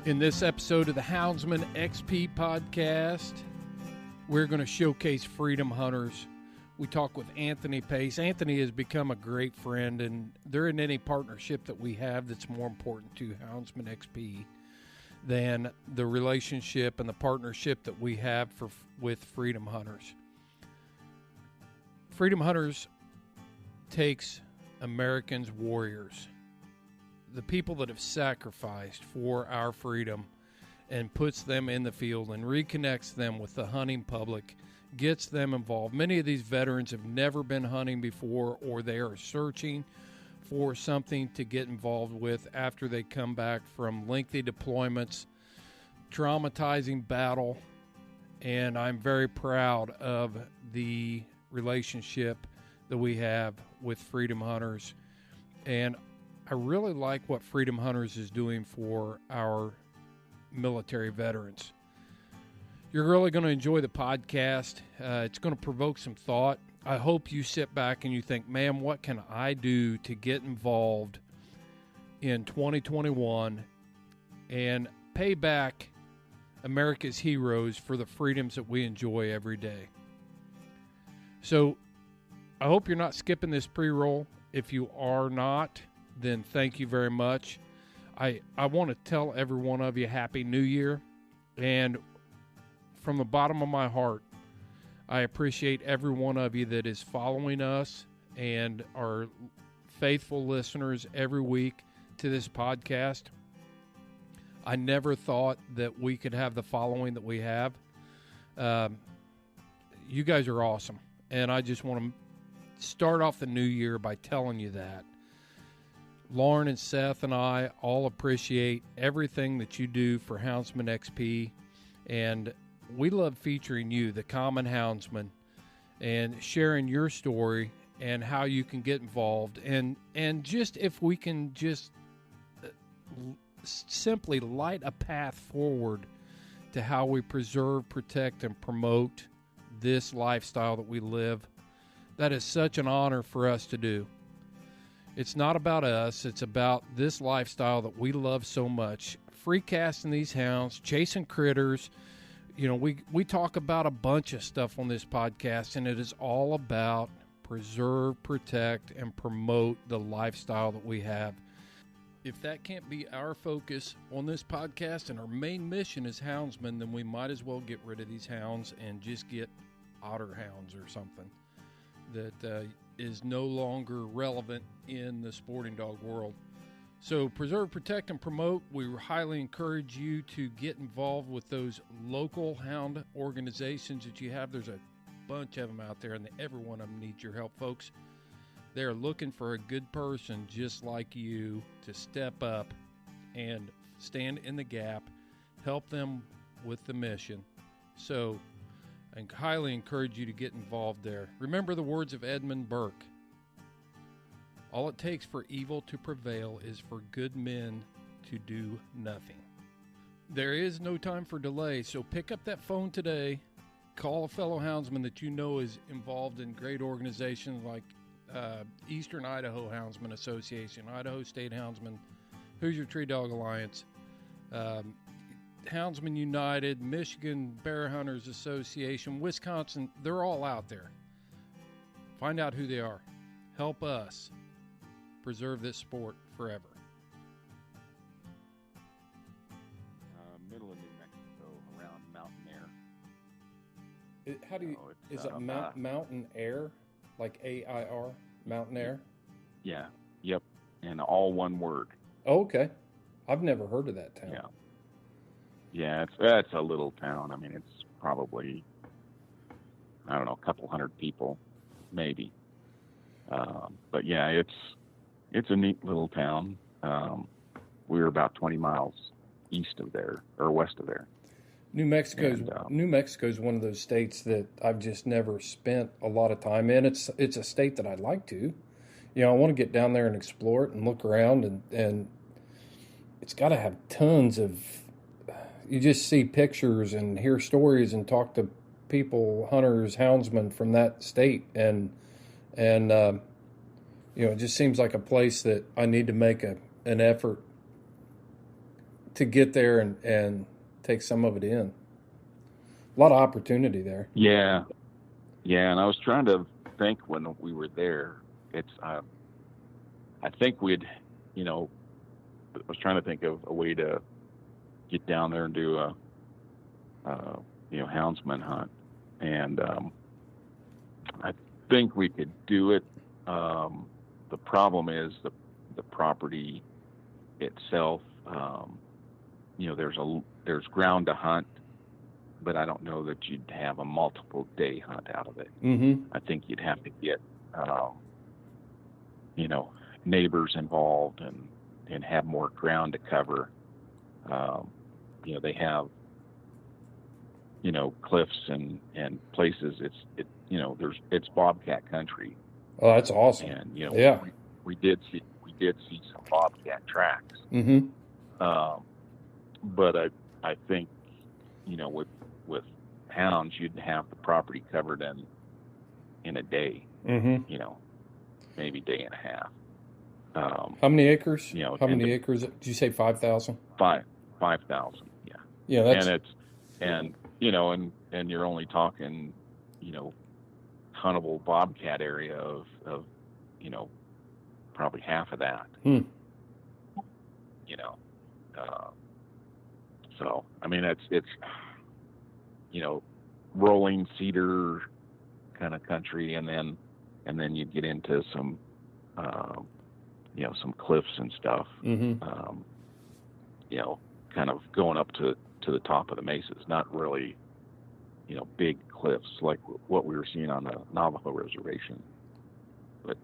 In this episode of the Houndsman XP podcast, we're going to showcase freedom hunters. We talk with Anthony Pace. Anthony has become a great friend, and there isn't any partnership that we have that's more important to Houndsman XP than the relationship and the partnership that we have with freedom hunters. Freedom hunters takes Americans warriors, the people that have sacrificed for our freedom, and puts them in the field and reconnects them with the hunting public, gets them involved. Many of these veterans have never been hunting before, or they are searching for something to get involved with after they come back from lengthy deployments, traumatizing battle, and I'm very proud of the relationship that we have with Freedom Hunters, and I really like what Freedom Hunters is doing for our military veterans. You're really going to enjoy the podcast. It's going to provoke some thought. I hope you sit back and you think, man, what can I do to get involved in 2021 and pay back America's heroes for the freedoms that we enjoy every day? So I hope you're not skipping this pre-roll. If you are not, then thank you very much. I want to tell every one of you Happy New Year. And from the bottom of my heart, I appreciate every one of you that is following us and are faithful listeners every week to this podcast. I never thought that we could have the following that we have. You guys are awesome. And I just want to start off the new year by telling you that. Lauren and Seth and I all appreciate everything that you do for Houndsman XP, and we love featuring you, the common houndsman, and sharing your story and how you can get involved, and just if we can just simply light a path forward to how we preserve, protect, and promote this lifestyle that we live. That is such an honor for us to do. It's not about us. It's about this lifestyle that we love so much. Free casting these hounds, chasing critters. You know, we talk about a bunch of stuff on this podcast, and it is all about preserve, protect, and promote the lifestyle that we have. If that can't be our focus on this podcast and our main mission is houndsmen, then we might as well get rid of these hounds and just get otter hounds or something that is no longer relevant in the sporting dog world. So preserve, protect, and promote. We highly encourage you to get involved with those local hound organizations that you have. There's a bunch of them out there, and every one of them needs your help, folks. They're looking for a good person just like you to step up and stand in the gap, help them with the mission. So I highly encourage you to get involved there. Remember the words of Edmund Burke. All it takes for evil to prevail is for good men to do nothing. There is no time for delay, so pick up that phone today. Call a fellow houndsman that you know is involved in great organizations like Eastern Idaho Houndsman Association, Idaho State Houndsman, Hoosier Tree Dog Alliance, Houndsman United, Michigan Bear Hunters Association, Wisconsin. They're all out there. Find out who they are. Help us preserve this sport forever. Middle of New Mexico, around Mountain Air. How do you? Is it Mountain Air, like AIR, Mountain Air? Yeah. Yep. And all one word. Oh, okay. I've never heard of that town. Yeah. Yeah, it's a little town. I mean, it's probably, I don't know, a couple hundred people, maybe. But yeah, it's a neat little town. We're about 20 miles east of there, or west of there. New Mexico's one of those states that I've just never spent a lot of time in. It's a state that I'd like to. You know, I want to get down there and explore it and look around, and it's got to have tons of. You just see pictures and hear stories and talk to people, hunters, houndsmen from that state, and you know, it just seems like a place that I need to make an effort to get there and take some of it in. A lot of opportunity there. Yeah. Yeah, and I was trying to think when we were there. I think we'd, I was trying to think of a way to get down there and do a houndsman hunt. And I think we could do it. The problem is the property itself. There's ground to hunt, but I don't know that you'd have a multiple day hunt out of it. Mm-hmm. I think you'd have to get, neighbors involved and have more ground to cover. They have, cliffs and places. It's bobcat country. Oh, that's awesome. And yeah, we did see some bobcat tracks. Mm-hmm. But I think with hounds you'd have the property covered in a day. Mm-hmm. Maybe day and a half. How many acres? How many acres? Did you say 5,000? 5,000. Yeah. Yeah, that's and you're only talking huntable bobcat area of probably half of that. So I mean it's rolling cedar kind of country, and then you get into some some cliffs and stuff. Mm-hmm. Kind of going up to the top of the mesas, not really big cliffs like what we were seeing on the Navajo reservation, but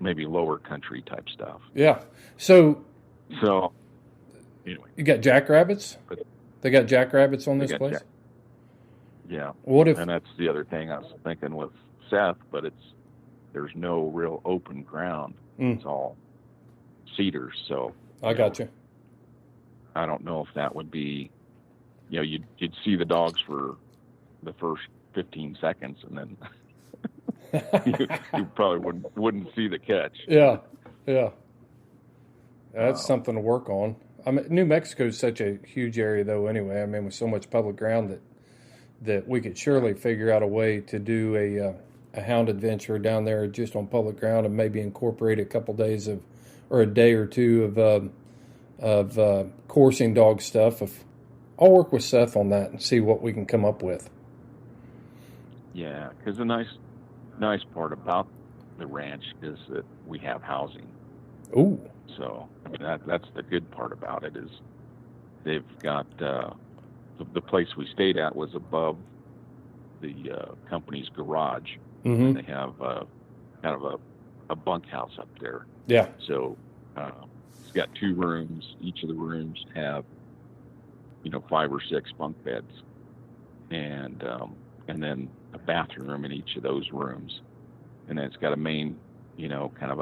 maybe lower country type stuff. Yeah. So anyway, you got jackrabbits? They got jackrabbits on this place? Yeah. What if? And that's the other thing I was thinking with Seth, but there's no real open ground. It's all cedars. So I got you. I don't know if that would be, you'd see the dogs for the first 15 seconds, and then you probably wouldn't see the catch. Yeah. That's something to work on. I mean, New Mexico is such a huge area, though. Anyway, I mean, with so much public ground that we could surely figure out a way to do a hound adventure down there just on public ground, and maybe incorporate a couple days or a day or two of coursing dog stuff. I'll work with Seth on that and see what we can come up with. Yeah, because the nice part about the ranch is that we have housing. Ooh. So I mean that's the good part about it, is they've got the place we stayed at was above the company's garage. Mm-hmm. And they have kind of a bunkhouse up there. Yeah. So it's got 2 rooms. Each of the rooms have 5 or 6 bunk beds, and then a bathroom in each of those rooms, and then it's got a main kind of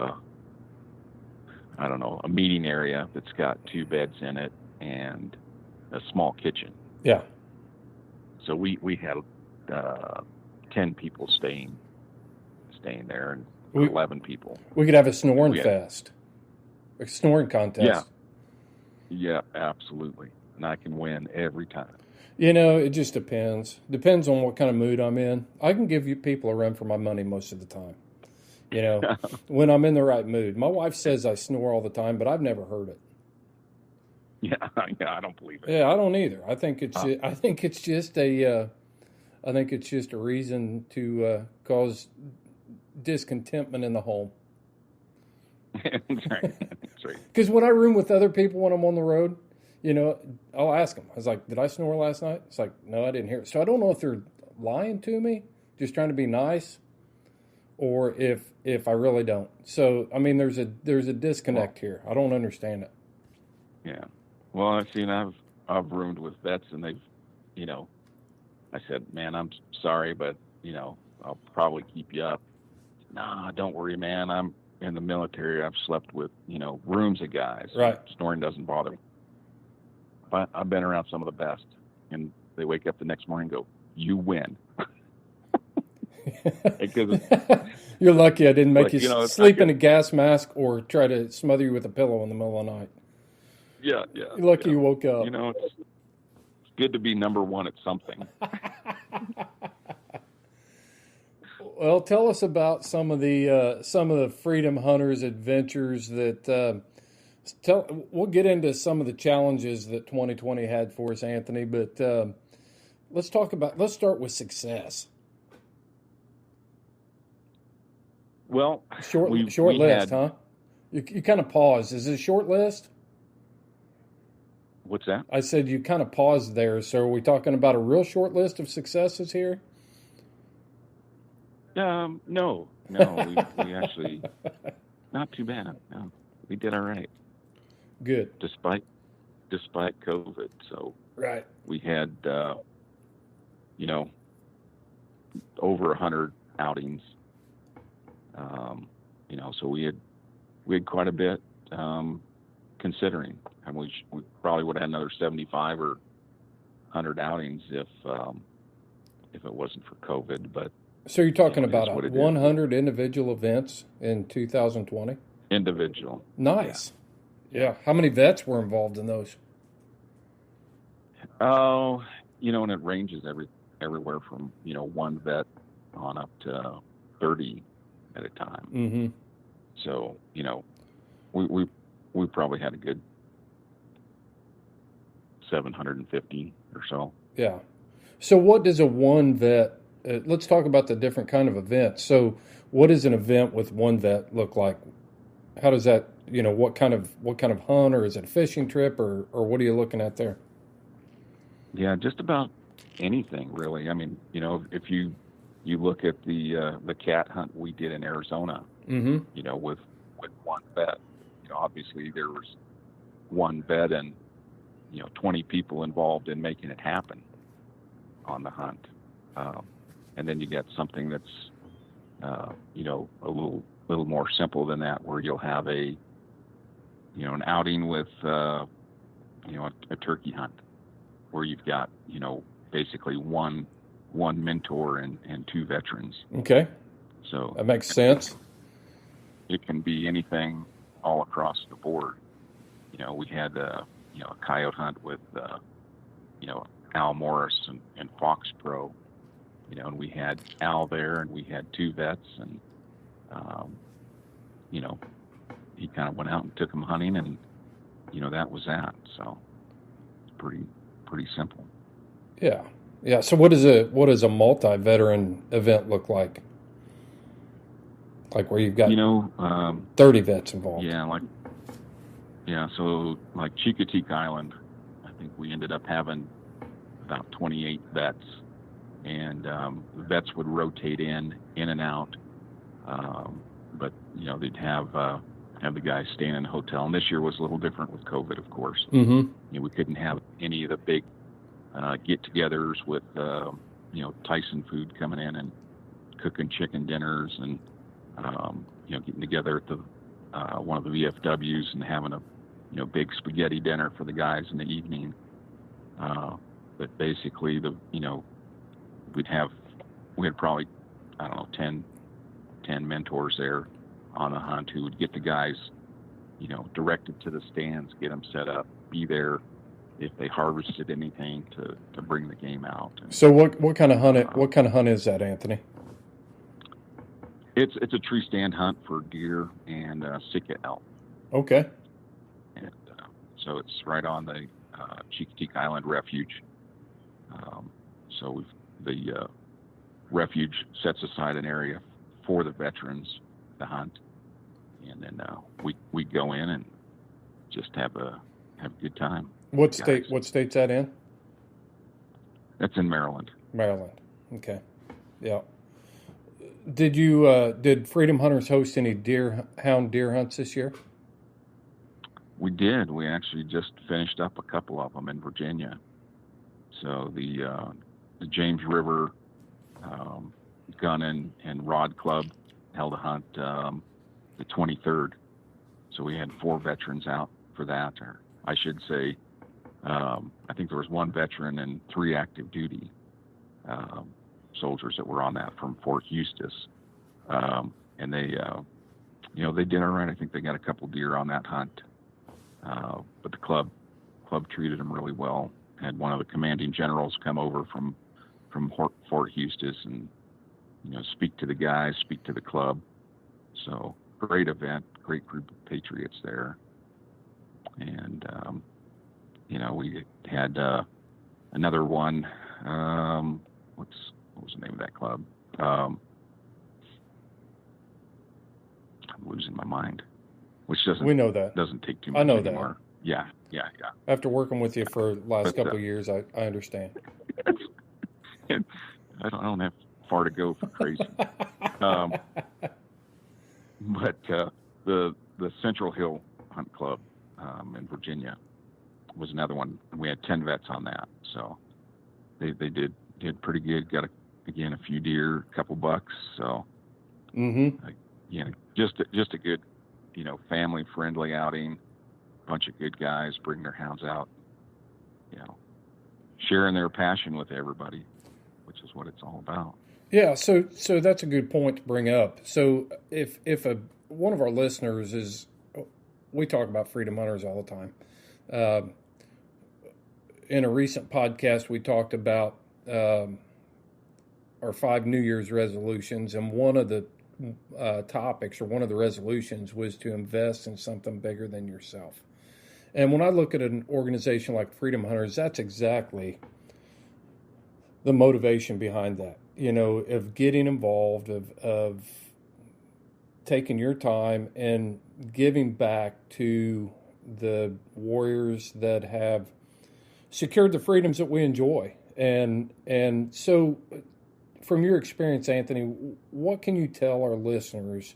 a meeting area that's got 2 beds in it and a small kitchen. Yeah. So we had 10 people staying there, and 11 people. We could have a snoring fest, a snoring contest. Yeah, absolutely. And I can win every time. It just depends. Depends on what kind of mood I'm in. I can give you people a run for my money most of the time. When I'm in the right mood. My wife says I snore all the time, but I've never heard it. Yeah, I don't believe it. Yeah, I don't either. I think it's just a reason to cause discontentment in the home. That's right. Because when I room with other people when I'm on the road, I'll ask them. I was like, "Did I snore last night?" It's like, "No, I didn't hear it." So I don't know if they're lying to me, just trying to be nice, or if I really don't. So I mean, there's a disconnect here. I don't understand it. Yeah. Well, I've seen I've roomed with vets, and they've, I said, "Man, I'm sorry, but I'll probably keep you up." Nah, don't worry, man. I'm in the military. I've slept with rooms of guys. Right. Snoring doesn't bother me. But I've been around some of the best, and they wake up the next morning and go, "You win." You're lucky I didn't make you sleep like in a gas mask or try to smother you with a pillow in the middle of the night. Yeah. Lucky you woke up. You know, it's good to be number one at something. Well, tell us about some of the Freedom Hunters adventures that. We'll get into some of the challenges that 2020 had for us, Anthony. But let's start with success. Well, short list, huh? You kind of paused. Is it a short list? What's that? I said you kind of paused there. So are we talking about a real short list of successes here? No. We actually not too bad. No, we did all right. Good. Despite COVID, so right. We had over 100 outings. So we had quite a bit. Considering, and we probably would have had another 75 or 100 outings if it wasn't for COVID. But so you're talking about 100 individual events in 2020? Individual. Nice. Yeah. How many vets were involved in those? Oh, and it ranges everywhere from one vet on up to 30 at a time. Mm-hmm. So we probably had a good 750 or so. Yeah. So what does a one vet? Let's talk about the different kind of events. So what does an event with one vet look like? How does that? What kind of hunt, or is it a fishing trip, or what are you looking at there? Yeah, just about anything really. I mean, if you look at the cat hunt we did in Arizona, mm-hmm. With one vet, obviously there was one vet and 20 people involved in making it happen on the hunt, and then you get something that's a little more simple than that, where you'll have an outing with a turkey hunt, where you've got basically one mentor and two veterans. Okay. So that makes sense. It can be anything all across the board. We had a coyote hunt with Al Morris and Fox Pro, and we had Al there, and we had two vets, and he kind of went out and took them hunting, and that was that. So it's pretty simple. Yeah. So what does a multi-veteran event look like? Like where you've got 30 vets involved. So like Chicoteague Island, I think we ended up having about 28 vets, and vets would rotate in and out. But they'd have the guys staying in a hotel. And this year was a little different with COVID, of course. Mm-hmm. We couldn't have any of the big get-togethers with Tyson food coming in and cooking chicken dinners and getting together at the one of the VFWs and having a big spaghetti dinner for the guys in the evening. But basically we had probably 10 mentors there on the hunt who would get the guys directed to the stands, get them set up, be there if they harvested anything to bring the game out. And, so what kind of hunt is that, Anthony? It's a tree stand hunt for deer and Sitka elk. Okay. And so it's right on the Chicoteague Island Refuge. So the refuge sets aside an area for the veterans to hunt, and then we go in and just have a good time. What state's that in? That's in Maryland. Maryland. Okay. Yeah. Did Freedom Hunters host any hound deer hunts this year? We did. We actually just finished up a couple of them in Virginia. So the James River Gun and Rod Club held a hunt the 23rd. So we had 4 veterans out for that, or I should say, I think there was 1 veteran and 3 active duty soldiers that were on that from Fort Eustis. And they did all right. I think they got a couple deer on that hunt. but the club treated them really well. Had one of the commanding generals come over from Fort Eustis and, speak to the guys, speak to the club. So great event, great group of patriots there. And, we had another one. What was the name of that club? I'm losing my mind. Which we know that doesn't take too much. I know anymore. that. Yeah. After working with you for the last couple of years, I understand. I don't have far to go for crazy. But the Central Hill Hunt Club in Virginia was another one. We had 10 vets on that, so they did pretty good. Got a few deer, a couple bucks. So just a good, family friendly outing. Bunch of good guys bring their hounds out, sharing their passion with everybody, which is what it's all about. Yeah, so that's a good point to bring up. So if one of our listeners we talk about freedom hunters all the time. In a recent podcast, we talked about our 5 New Year's resolutions, and one of the topics or one of the resolutions was to invest in something bigger than yourself. And when I look at an organization like Freedom Hunters, that's exactly the motivation behind that, of getting involved, of taking your time and giving back to the warriors that have secured the freedoms that we enjoy. And so from your experience, Anthony, what can you tell our listeners?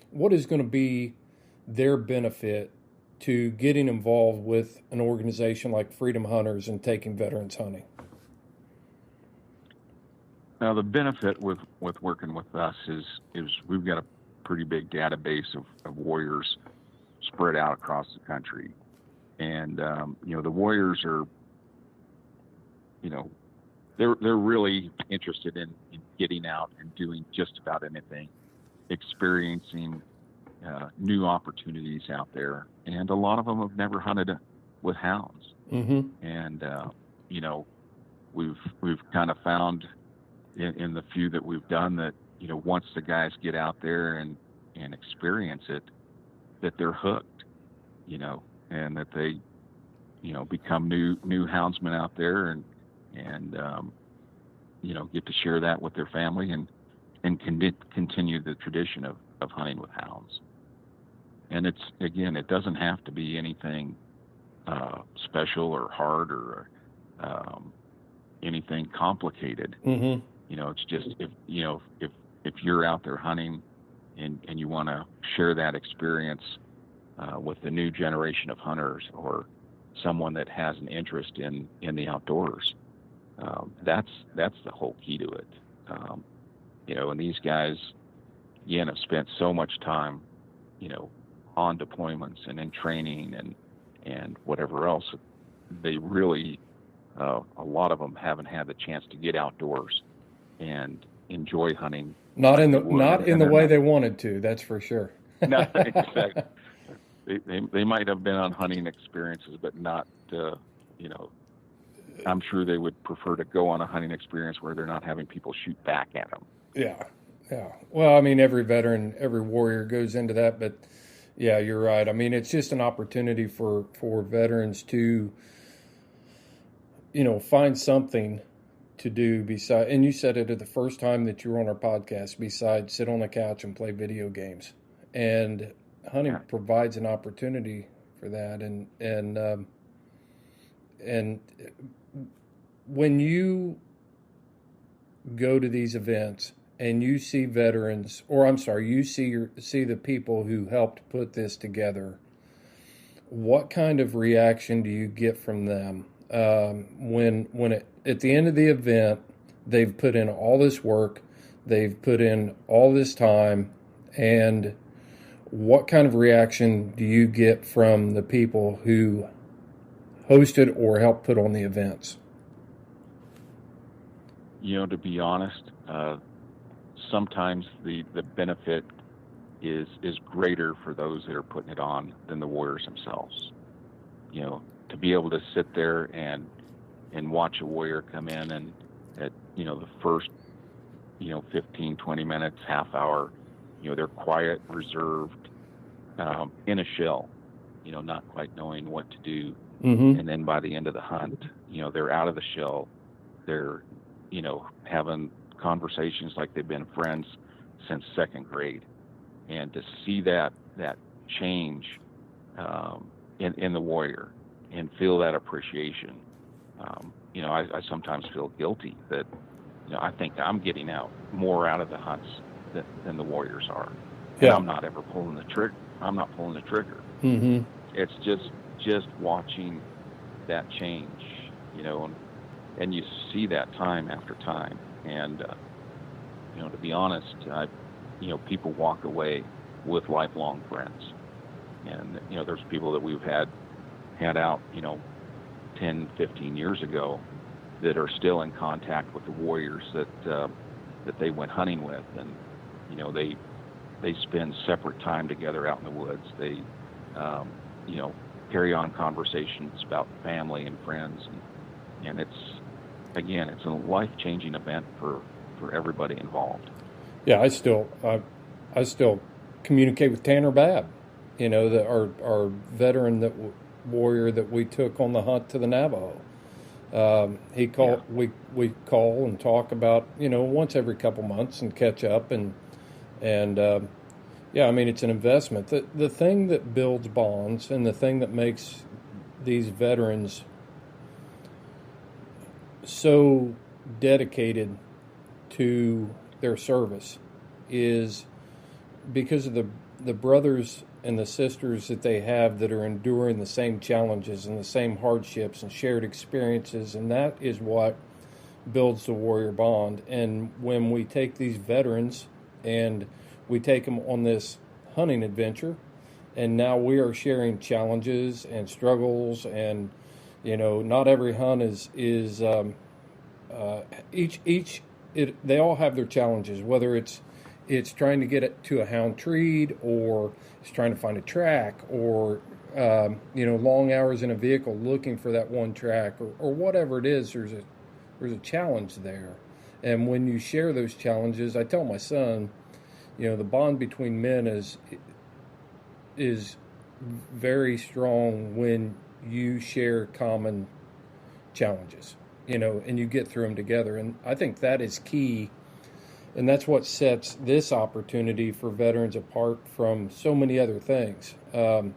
What is going to be their benefit to getting involved with an organization like Freedom Hunters and taking veterans hunting? Now, the benefit with working with us is we've got a pretty big database of warriors spread out across the country. And, the warriors are, they're really interested in getting out and doing just about anything, experiencing new opportunities out there. And a lot of them have never hunted with hounds. Mm-hmm. And, we've kind of found in the few that we've done that, once the guys get out there and experience it, that they're hooked, and that they, become new houndsmen out there and get to share that with their family and continue the tradition of hunting with hounds. And it doesn't have to be anything special or hard or anything complicated. Mm-hmm. It's just if you're out there hunting and you want to share that experience with the new generation of hunters or someone that has an interest in the outdoors, that's the whole key to it. And these guys, again, have spent so much time, on deployments and in training and whatever else. They really, a lot of them haven't had the chance to get outdoors and enjoy hunting. Not in the way they wanted to, that's for sure. No, exactly. They might have been on hunting experiences, but not, I'm sure they would prefer to go on a hunting experience where they're not having people shoot back at them. Yeah. Well, I mean, every veteran, every warrior goes into that, but yeah, you're right. I mean, it's just an opportunity for veterans to, find something to do beside, and you said it at the first time that you were on our podcast, besides sit on the couch and play video games. And hunting provides an opportunity for that. And when you go to these events and you see veterans, you see the people who helped put this together, what kind of reaction do you get from them when at the end of the event they've put in all this work, they've put in all this time, and what kind of reaction do you get from the people who hosted or helped put on the events? To be honest, sometimes the benefit is greater for those that are putting it on than the warriors themselves. to be able to sit there and watch a warrior come in and at, the first, 15, 20 minutes, half hour, they're quiet, reserved, in a shell, not quite knowing what to do. Mm-hmm. And then by the end of the hunt, they're out of the shell. They're, having conversations like they've been friends since second grade. And to see that change in the warrior and feel that appreciation, I sometimes feel guilty that, I think I'm getting more out of the hunts than the warriors are. And Yeah. I'm not ever pulling the trigger. I'm not pulling the trigger. Mm-hmm. It's just watching that change, and you see that time after time. And, to be honest, people walk away with lifelong friends. And, there's people that we've had out, 10, 15 years ago that are still in contact with the warriors that they went hunting with. And, they spend separate time together out in the woods. They, carry on conversations about family and friends. And it's a life-changing event for everybody involved. Yeah, I still communicate with Tanner Babb, our veteran warrior that we took on the hunt to the Navajo. He called. Yeah. We call and talk about once every couple months and catch up and yeah, I mean it's an investment. The thing that builds bonds and the thing that makes these veterans so dedicated to their service is because of the brothers and the sisters that they have that are enduring the same challenges and the same hardships and shared experiences, and that is what builds the warrior bond. And when we take these veterans and we take them on this hunting adventure, and now we are sharing challenges and struggles, and not every hunt is they all have their challenges, whether it's trying to get it to a hound treed, or it's trying to find a track, or long hours in a vehicle looking for that one track, or whatever it is. There's a challenge there, and when you share those challenges, I tell my son, the bond between men is very strong when you share common challenges, and you get through them together. And I think that is key. And that's what sets this opportunity for veterans apart from so many other things. You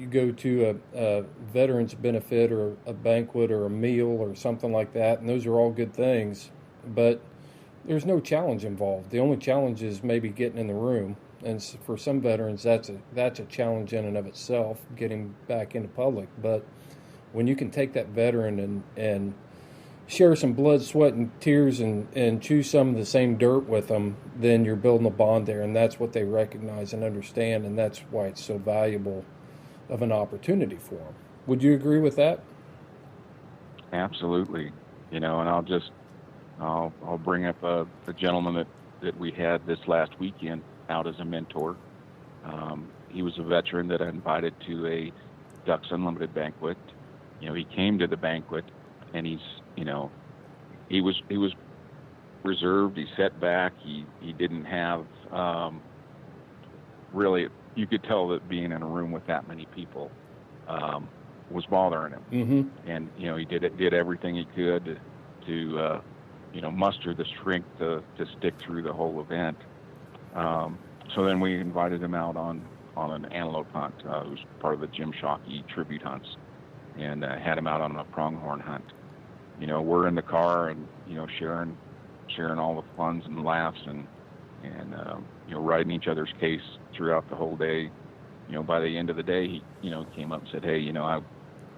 go to a veterans benefit or a banquet or a meal or something like that, and those are all good things, but there's no challenge involved. The only challenge is maybe getting in the room. And for some veterans, that's a challenge in and of itself, getting back into public. But when you can take that veteran and share some blood, sweat, and tears and chew some of the same dirt with them, then you're building a bond there, and that's what they recognize and understand, and that's why it's so valuable of an opportunity for them. Would you agree with that? Absolutely. And I'll bring up a gentleman that we had this last weekend out as a mentor. He was a veteran that I invited to a Ducks Unlimited banquet. He came to the banquet, and he was reserved. He sat back. He didn't have really. You could tell that being in a room with that many people was bothering him. Mm-hmm. And he did everything he could to muster the strength to stick through the whole event. So then we invited him out on an antelope hunt. It was part of the Jim Shockey tribute hunts, and had him out on a pronghorn hunt. We're in the car and sharing all the funs and laughs and riding each other's case throughout the whole day. By the end of the day, he came up and said, "Hey,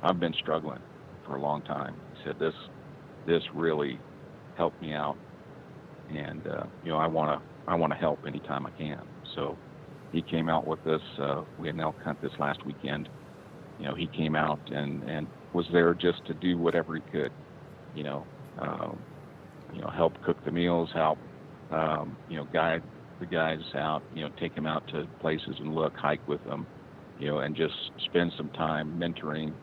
I've been struggling for a long time." He said, "This really helped me out, and I want to help anytime I can." So he came out with us. We had an elk hunt this last weekend. He came out and was there just to do whatever he could. Help cook the meals, help guide the guys out. Take them out to places and hike with them. and just spend some time mentoring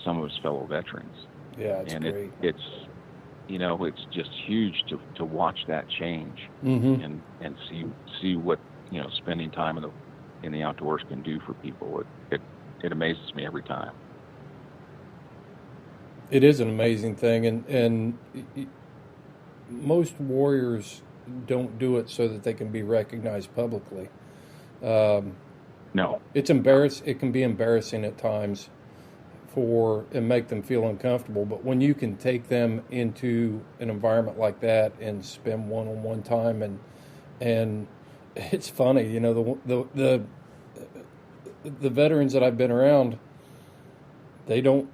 some of his fellow veterans. Yeah, it's and great. It's just huge to watch that change, Mm-hmm. and see what spending time in the outdoors can do for people. It amazes me every time. It is an amazing thing, and most warriors don't do it so that they can be recognized publicly. No, It can be embarrassing at times and make them feel uncomfortable. But when you can take them into an environment like that and spend one-on-one time, and it's funny, the veterans that I've been around, they don't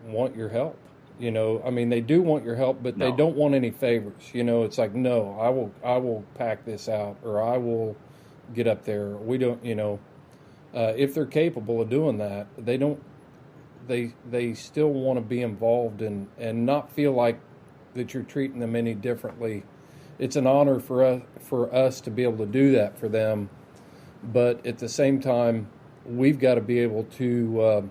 want your help. I mean, they do want your help, but they don't want any favors. It's like, no, I will pack this out, or I will get up there. We don't, if they're capable of doing that, they still want to be involved and not feel like that you're treating them any differently. It's an honor for us to be able to do that for them, but at the same time, we've got to be able to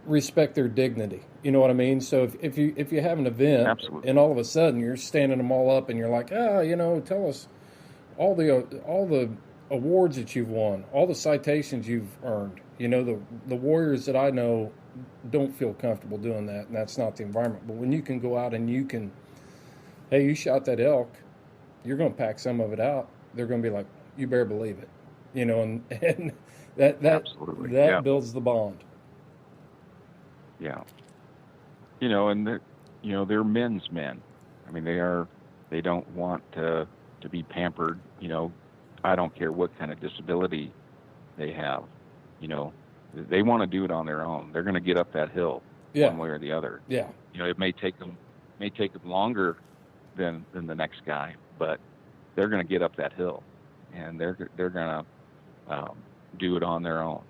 respect their dignity. You know what I mean? So if you have an event, absolutely, and all of a sudden you're standing them all up and you're like, tell us all the awards that you've won, all the citations you've earned. The warriors that I know don't feel comfortable doing that, and that's not the environment. But when you can go out and hey, you shot that elk, you're going to pack some of it out. They're going to be like, you better believe it. And that absolutely. builds the bond. Yeah. And they're men's men. I mean, they don't want to be pampered. I don't care what kind of disability they have. They want to do it on their own. They're going to get up that hill one way or the other. Yeah. It may take them longer than the next guy, but they're going to get up that hill, and they're going to do it on their own.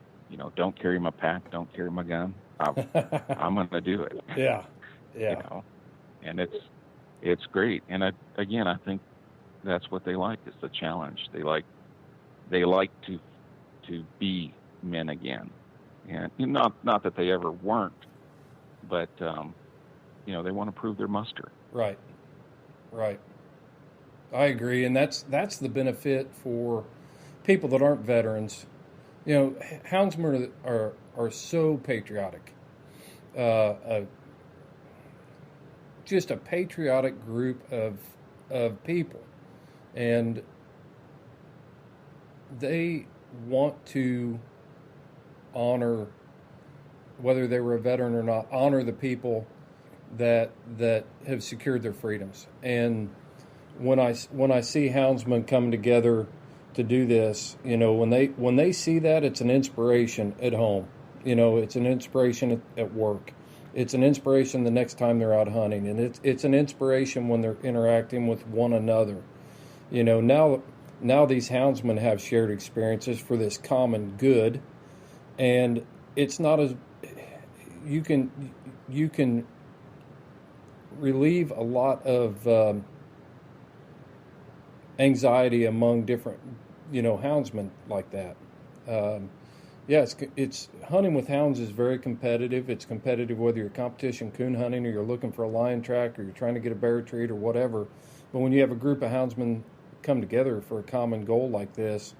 Don't carry my pack, don't carry my gun. I'm going to do it. Yeah. And it's great. And I think that's what they like, is the challenge. They like to be men again, and not that they ever weren't, but they want to prove their muster. Right. I agree, and that's the benefit for people that aren't veterans. Houndsmen are so patriotic. Just a patriotic group of people, and they want to honor, whether they were a veteran or not, honor the people that have secured their freedoms. And when I see houndsmen come together to do this, when they see that, it's an inspiration at home. It's an inspiration at work. It's an inspiration the next time they're out hunting, and it's an inspiration when they're interacting with one another. Now these houndsmen have shared experiences for this common good, and it's not as you can relieve a lot of anxiety among different houndsmen like that. It's hunting with hounds is very competitive. It's competitive whether you're competition coon hunting or you're looking for a lion track or you're trying to get a bear treat or whatever. But when you have a group of houndsmen come together for a common goal like this,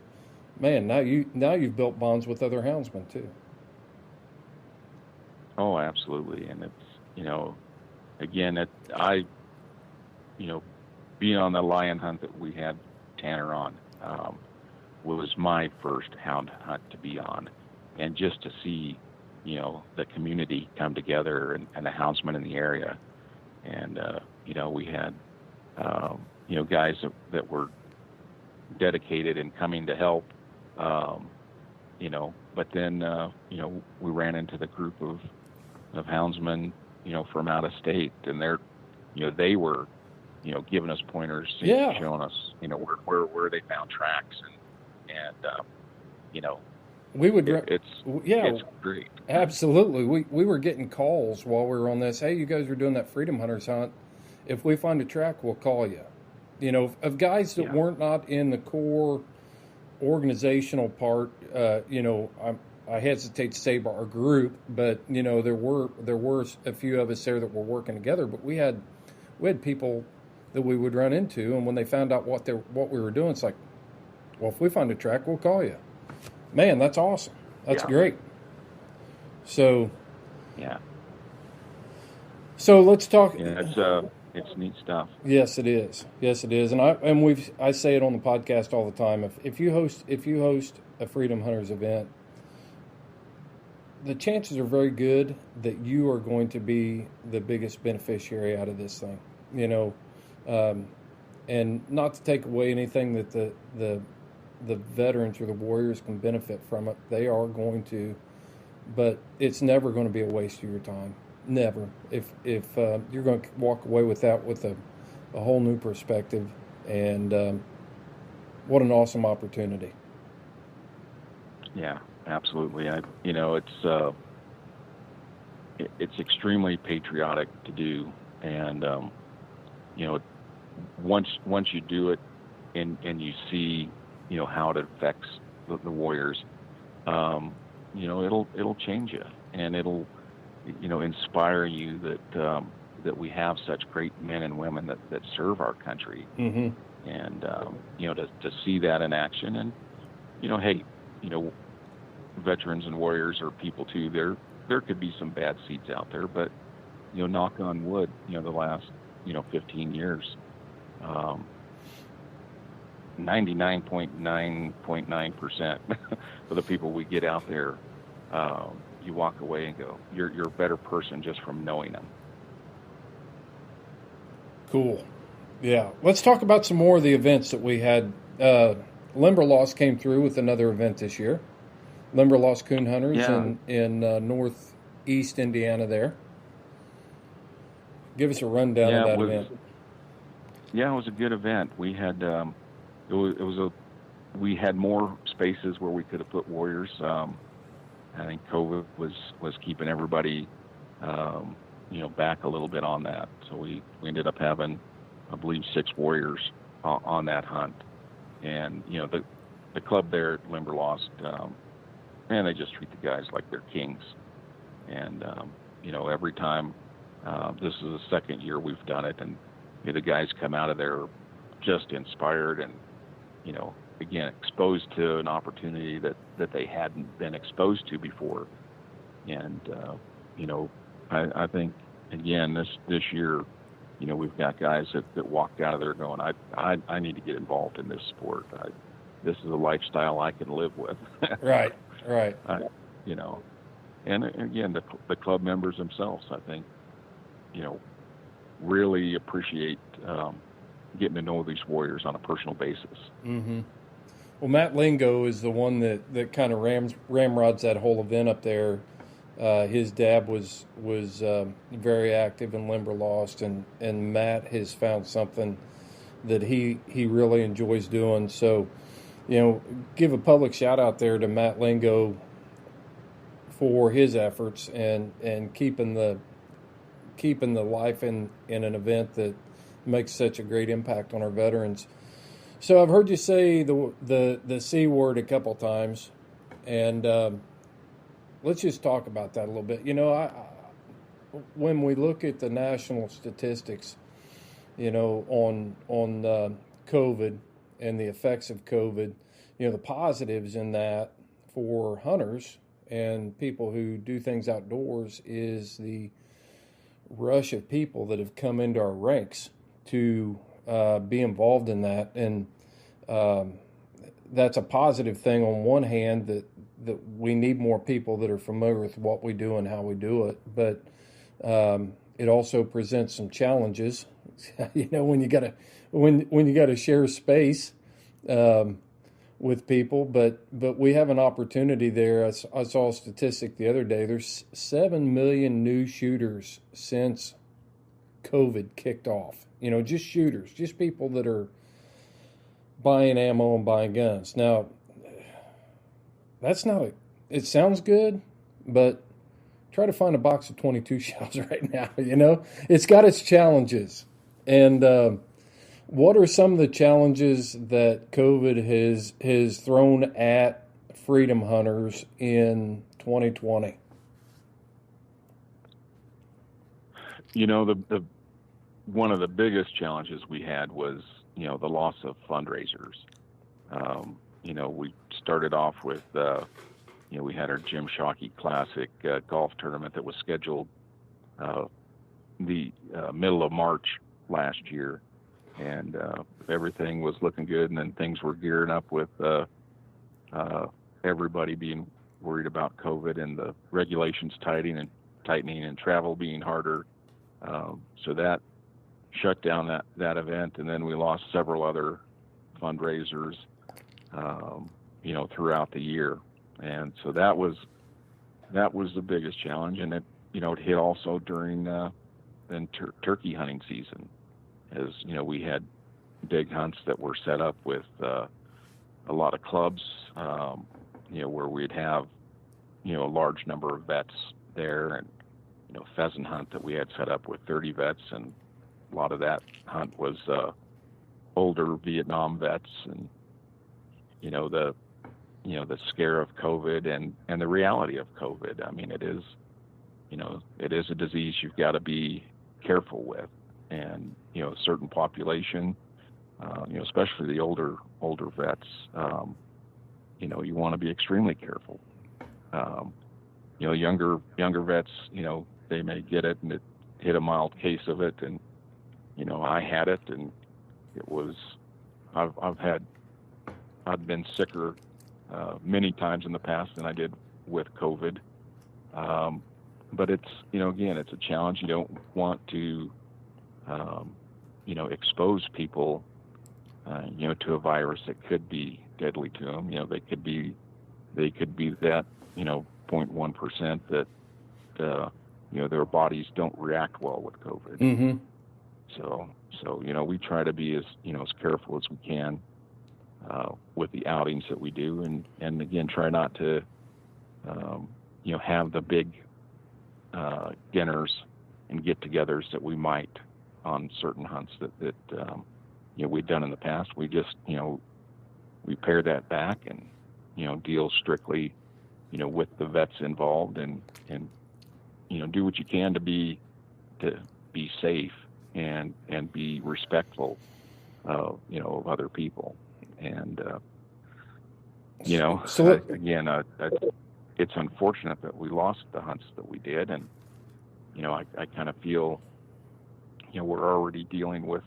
man, now you've built bonds with other houndsmen too. Oh, absolutely. And it's, again, being on the lion hunt that we had Tanner on, was my first hound hunt to be on. And just to see, the community come together and the houndsmen in the area. And, we had, guys that were dedicated and coming to help, but then, we ran into the group of houndsmen, from out of state, and they were, giving us pointers, showing us, where they found tracks, and we would, it's great. Absolutely. We were getting calls while we were on this. Hey, you guys are doing that Freedom Hunters hunt. If we find a track, we'll call you. Of guys that weren't not in the core organizational part, I hesitate to say our group, but there were a few of us there that were working together. But we had people that we would run into, and when they found out what we were doing, it's like, well, if we find a track, we'll call you. Man, that's awesome. That's great. So yeah. So let's talk. Yeah, it's neat stuff. Yes, it is. Yes, it is. And I say it on the podcast all the time. If you host a Freedom Hunters event, the chances are very good that you are going to be the biggest beneficiary out of this thing. And not to take away anything that the veterans or the warriors can benefit from it. They are going to, but it's never going to be a waste of your time. Never. If you're going to walk away with that with a whole new perspective, and what an awesome opportunity. Yeah, absolutely. It's extremely patriotic to do, and once you do it, and you see how it affects the warriors, it'll change you, and it'll inspire you that we have such great men and women that serve our country, mm-hmm. and to see that in action, and hey, veterans and warriors are people too. There could be some bad seeds out there, but knock on wood, the last 15 years, 99.9% of the people we get out there, you walk away and go, you're a better person just from knowing them. Cool. Yeah. Let's talk about some more of the events that we had. Limberlost came through with another event this year. Limberlost Coon Hunters in northeast Indiana there. Give us a rundown of that event. Yeah, it was a good event. We had we had more spaces where we could have put warriors. I think COVID was keeping everybody, back a little bit on that. So we ended up having, I believe, 6 warriors on that hunt. And, the club there at Limberlost, man, they just treat the guys like they're kings. And, every time, this is the second year we've done it, and the guys come out of there just inspired and, again, exposed to an opportunity that they hadn't been exposed to before. And, I think, again, this year, we've got guys that walked out of there going, I need to get involved in this sport. This is a lifestyle I can live with. Right. And again, the club members themselves, I think, really appreciate getting to know these warriors on a personal basis. Mm-hmm. Well, Matt Lingo is the one that kind of ramrods that whole event up there. His dad was very active in Limberlost, and Matt has found something that he really enjoys doing. So, give a public shout out there to Matt Lingo for his efforts and keeping the life in an event that makes such a great impact on our veterans. So I've heard you say the C word a couple times, and let's just talk about that a little bit. When we look at the national statistics, on COVID and the effects of COVID, the positives in that for hunters and people who do things outdoors is the rush of people that have come into our ranks to be involved in that, and that's a positive thing on one hand, that we need more people that are familiar with what we do and how we do it, but it also presents some challenges. When you gotta share space with people, but we have an opportunity there. I saw a statistic the other day. There's 7 million new shooters since COVID kicked off. Just shooters, just people that are buying ammo and buying guns. Now, that's not it sounds good, but try to find a box of 22 shells right now. It's got its challenges. And What are some of the challenges that COVID has thrown at freedom hunters in 2020? The one of the biggest challenges we had was, the loss of fundraisers. We started off with, we had our Jim Shockey Classic golf tournament that was scheduled the middle of March last year, and everything was looking good, and then things were gearing up with everybody being worried about COVID and the regulations tightening and travel being harder. So that shut down that event, and then we lost several other fundraisers, throughout the year. And so that was the biggest challenge, and it hit also during turkey hunting season, as we had big hunts that were set up with a lot of clubs, where we'd have a large number of vets there, and pheasant hunt that we had set up with 30 vets, and a lot of that hunt was older Vietnam vets, and the scare of COVID and the reality of COVID. I mean, it is a disease you've got to be careful with, and a certain population, especially the older vets, you want to be extremely careful. Younger vets, they may get it and it hit a mild case of it, and I had it, and it was I've been sicker many times in the past than I did with COVID. But it's, again, it's a challenge. You don't want to, expose people, to a virus that could be deadly to them. They could be that, 0.1% that, their bodies don't react well with COVID. Mm-hmm. So, we try to be as careful as we can with the outings that we do, and again, try not to, have the big dinners and get-togethers that we might on certain hunts that we've done in the past. We just, we pare that back and, deal strictly, with the vets involved, and do what you can to be safe and be respectful of other people. And, it's unfortunate that we lost the hunts that we did. And, I kind of feel, we're already dealing with,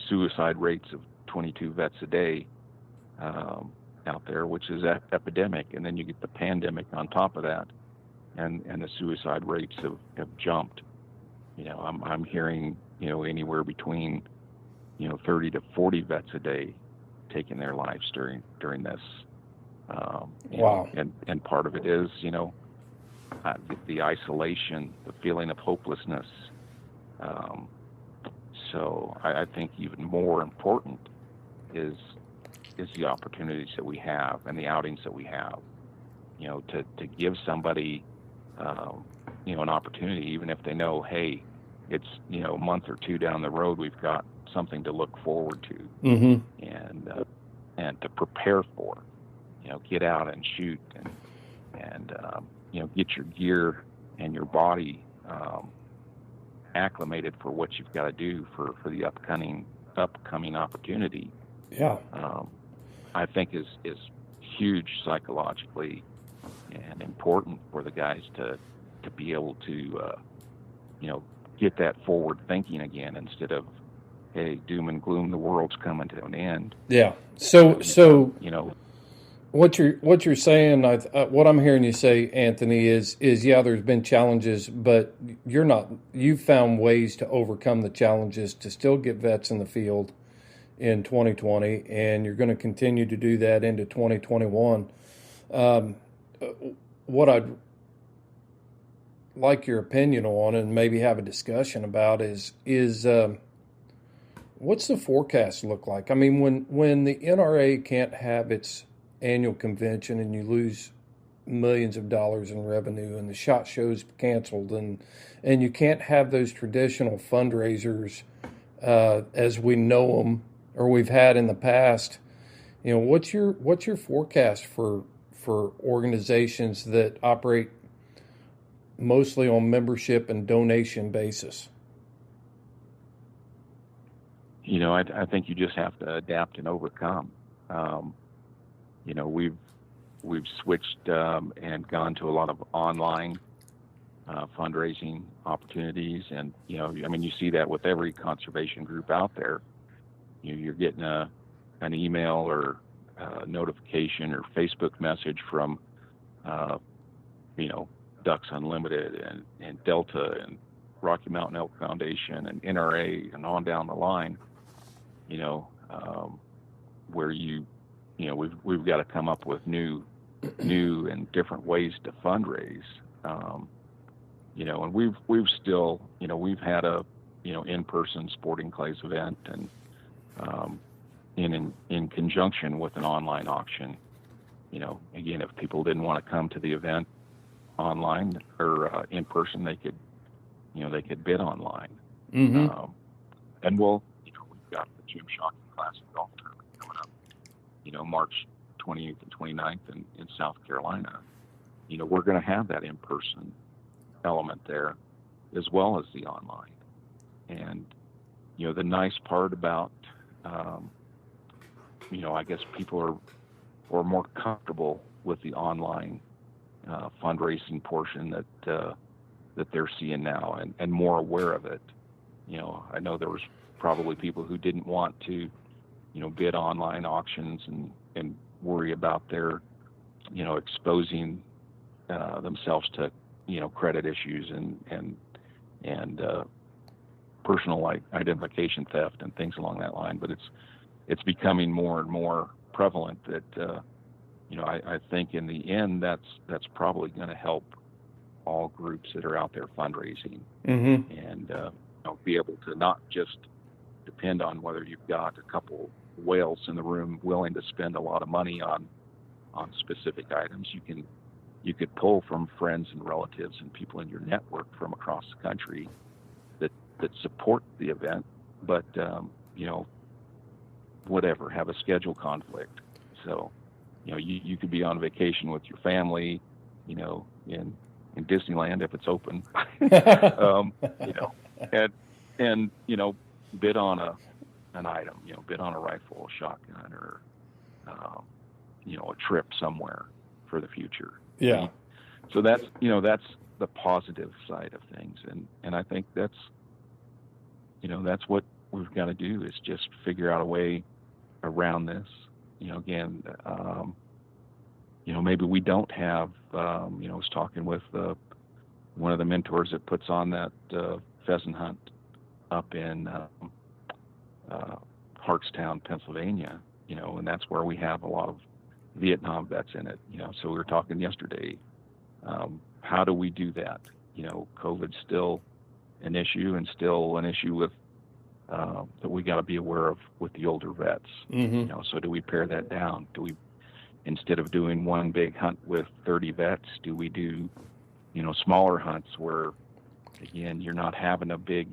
suicide rates of 22 vets a day out there, which is epidemic. And then you get the pandemic on top of that, and the suicide rates have jumped. I'm hearing, anywhere between, 30 to 40 vets a day taking their lives during this. Wow. And part of it is, the isolation, the feeling of hopelessness. So I think even more important is the opportunities that we have and the outings that we have, to give somebody, an opportunity, even if they know, hey, it's, a month or two down the road, we've got something to look forward to. Mm-hmm. And to prepare for, get out and shoot, and get your gear and your body acclimated for what you've got to do for the upcoming opportunity. Yeah. I think is huge psychologically, and important for the guys to be able to get that forward thinking again, instead of, hey, doom and gloom, the world's coming to an end. Yeah. So what you're saying, what I'm hearing you say, Anthony, is yeah, there's been challenges, but you've found ways to overcome the challenges to still get vets in the field in 2020, and you're going to continue to do that into 2021. What I'd like your opinion on, and maybe have a discussion about, is what's the forecast look like? I mean, when the NRA can't have its annual convention and you lose millions of dollars in revenue, and the SHOT Show's canceled, and you can't have those traditional fundraisers as we know them or we've had in the past. What's your forecast for organizations that operate mostly on membership and donation basis? I think you just have to adapt and overcome. We've switched and gone to a lot of online fundraising opportunities, and you see that with every conservation group out there. You're getting an email or notification or Facebook message from Ducks Unlimited and Delta and Rocky Mountain Elk Foundation and NRA and on down the line. Where we've got to come up with new and different ways to fundraise. And we've still, we've had a, in-person sporting clays event, and in conjunction with an online auction. Again, if people didn't want to come to the event online or in person, they could bid online. Mm-hmm. And we've got the Jim Shocking Classic Golf Tournament coming up, March 28th and 29th in South Carolina. We're going to have that in-person element there as well as the online. And, the nice part about, I guess people are more comfortable with the online fundraising portion that they're seeing now and more aware of it. I know there was probably people who didn't want to, bid online auctions and worry about their, exposing themselves to, credit issues and personal identification theft and things along that line. But it's becoming more and more prevalent that, I think in the end that's probably going to help all groups that are out there fundraising. Mm-hmm. And be able to not just depend on whether you've got a couple whales in the room willing to spend a lot of money on specific items. You could pull from friends and relatives and people in your network from across the country that support the event, but whatever, have a schedule conflict. So you could be on vacation with your family, in Disneyland if it's open, and bid on an item, bid on a rifle, a shotgun, or a trip somewhere for the future. Yeah. So that's the positive side of things, and I think that's what we've got to do is just figure out a way around this. Again, maybe we don't have. I was talking with one of the mentors that puts on that pheasant hunt up in Hartstown, Pennsylvania, and that's where we have a lot of Vietnam vets in it, so we were talking yesterday, how do we do that? COVID's still an issue and still an issue with, that we got to be aware of with the older vets. Mm-hmm. So do we pare that down? Do we, instead of doing one big hunt with 30 vets, do we do, smaller hunts where, again, you're not having a big,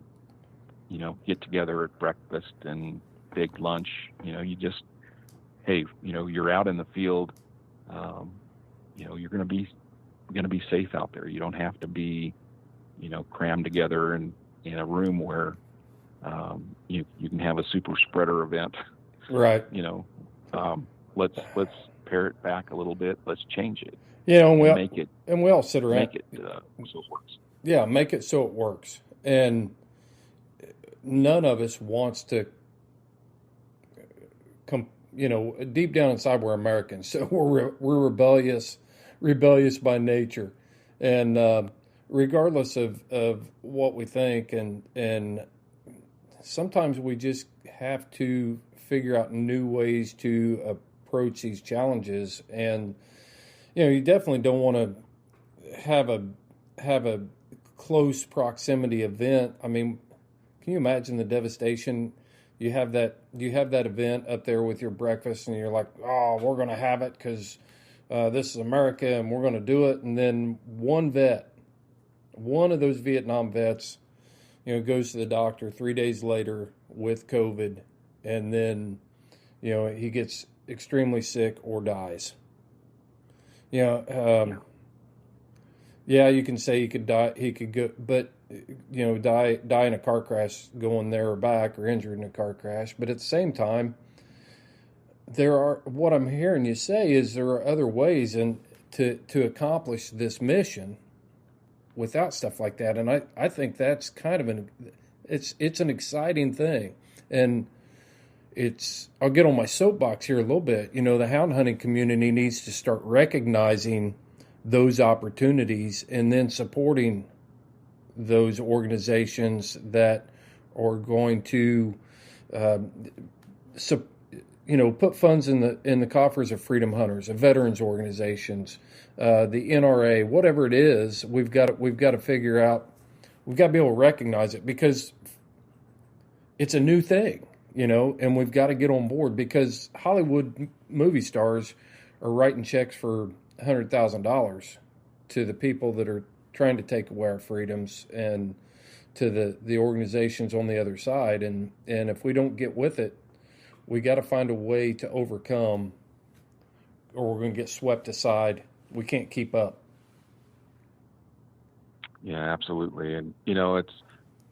get together at breakfast and big lunch, you just, hey, you're out in the field, you're going to be safe out there. You don't have to be, crammed together in a room where, you can have a super spreader event. Right. Let's pare it back a little bit. Let's change it. And we all sit around. Make it so it works. Yeah, make it so it works. And none of us wants to deep down inside we're Americans, so we're rebellious by nature, and regardless of what we think, and sometimes we just have to figure out new ways to approach these challenges, and you definitely don't want to have a close proximity event. I mean, can you imagine the devastation? You have that event up there with your breakfast, and you're like, oh, we're going to have it because this is America, and we're going to do it. And then one of those Vietnam vets, goes to the doctor 3 days later with COVID, and then, he gets extremely sick or dies. Yeah, you can say he could die. He could go, but die in a car crash going there or back, or injured in a car crash. But at the same time, what I'm hearing you say is there are other ways to accomplish this mission without stuff like that. And I think that's kind of it's an exciting thing. And I'll get on my soapbox here a little bit. The hound hunting community needs to start recognizing those opportunities and then supporting those organizations that are going to, put funds in the coffers of freedom hunters, of veterans organizations, the NRA, whatever it is. We've got to figure out. We've got to be able to recognize it, because it's a new thing, and we've got to get on board, because Hollywood movie stars are writing checks for $100,000 to the people that are trying to take away our freedoms, and to the organizations on the other side. And if we don't get with it, we got to find a way to overcome, or we're going to get swept aside. We can't keep up. Yeah, absolutely. And, it's,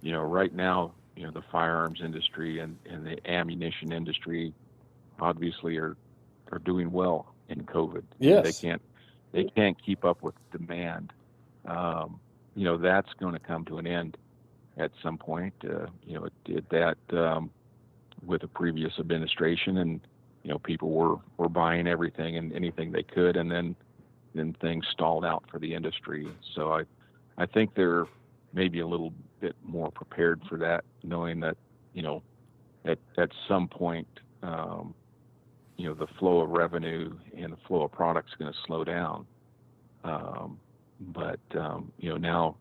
right now, the firearms industry and the ammunition industry obviously are doing well in COVID. Yes. They can't keep up with demand. That's going to come to an end at some point. It did that with the previous administration, and people were buying everything and anything they could, and then things stalled out for the industry. So I think they're maybe a little bit more prepared for that, knowing that at some point the flow of revenue and the flow of products is going to slow down. But now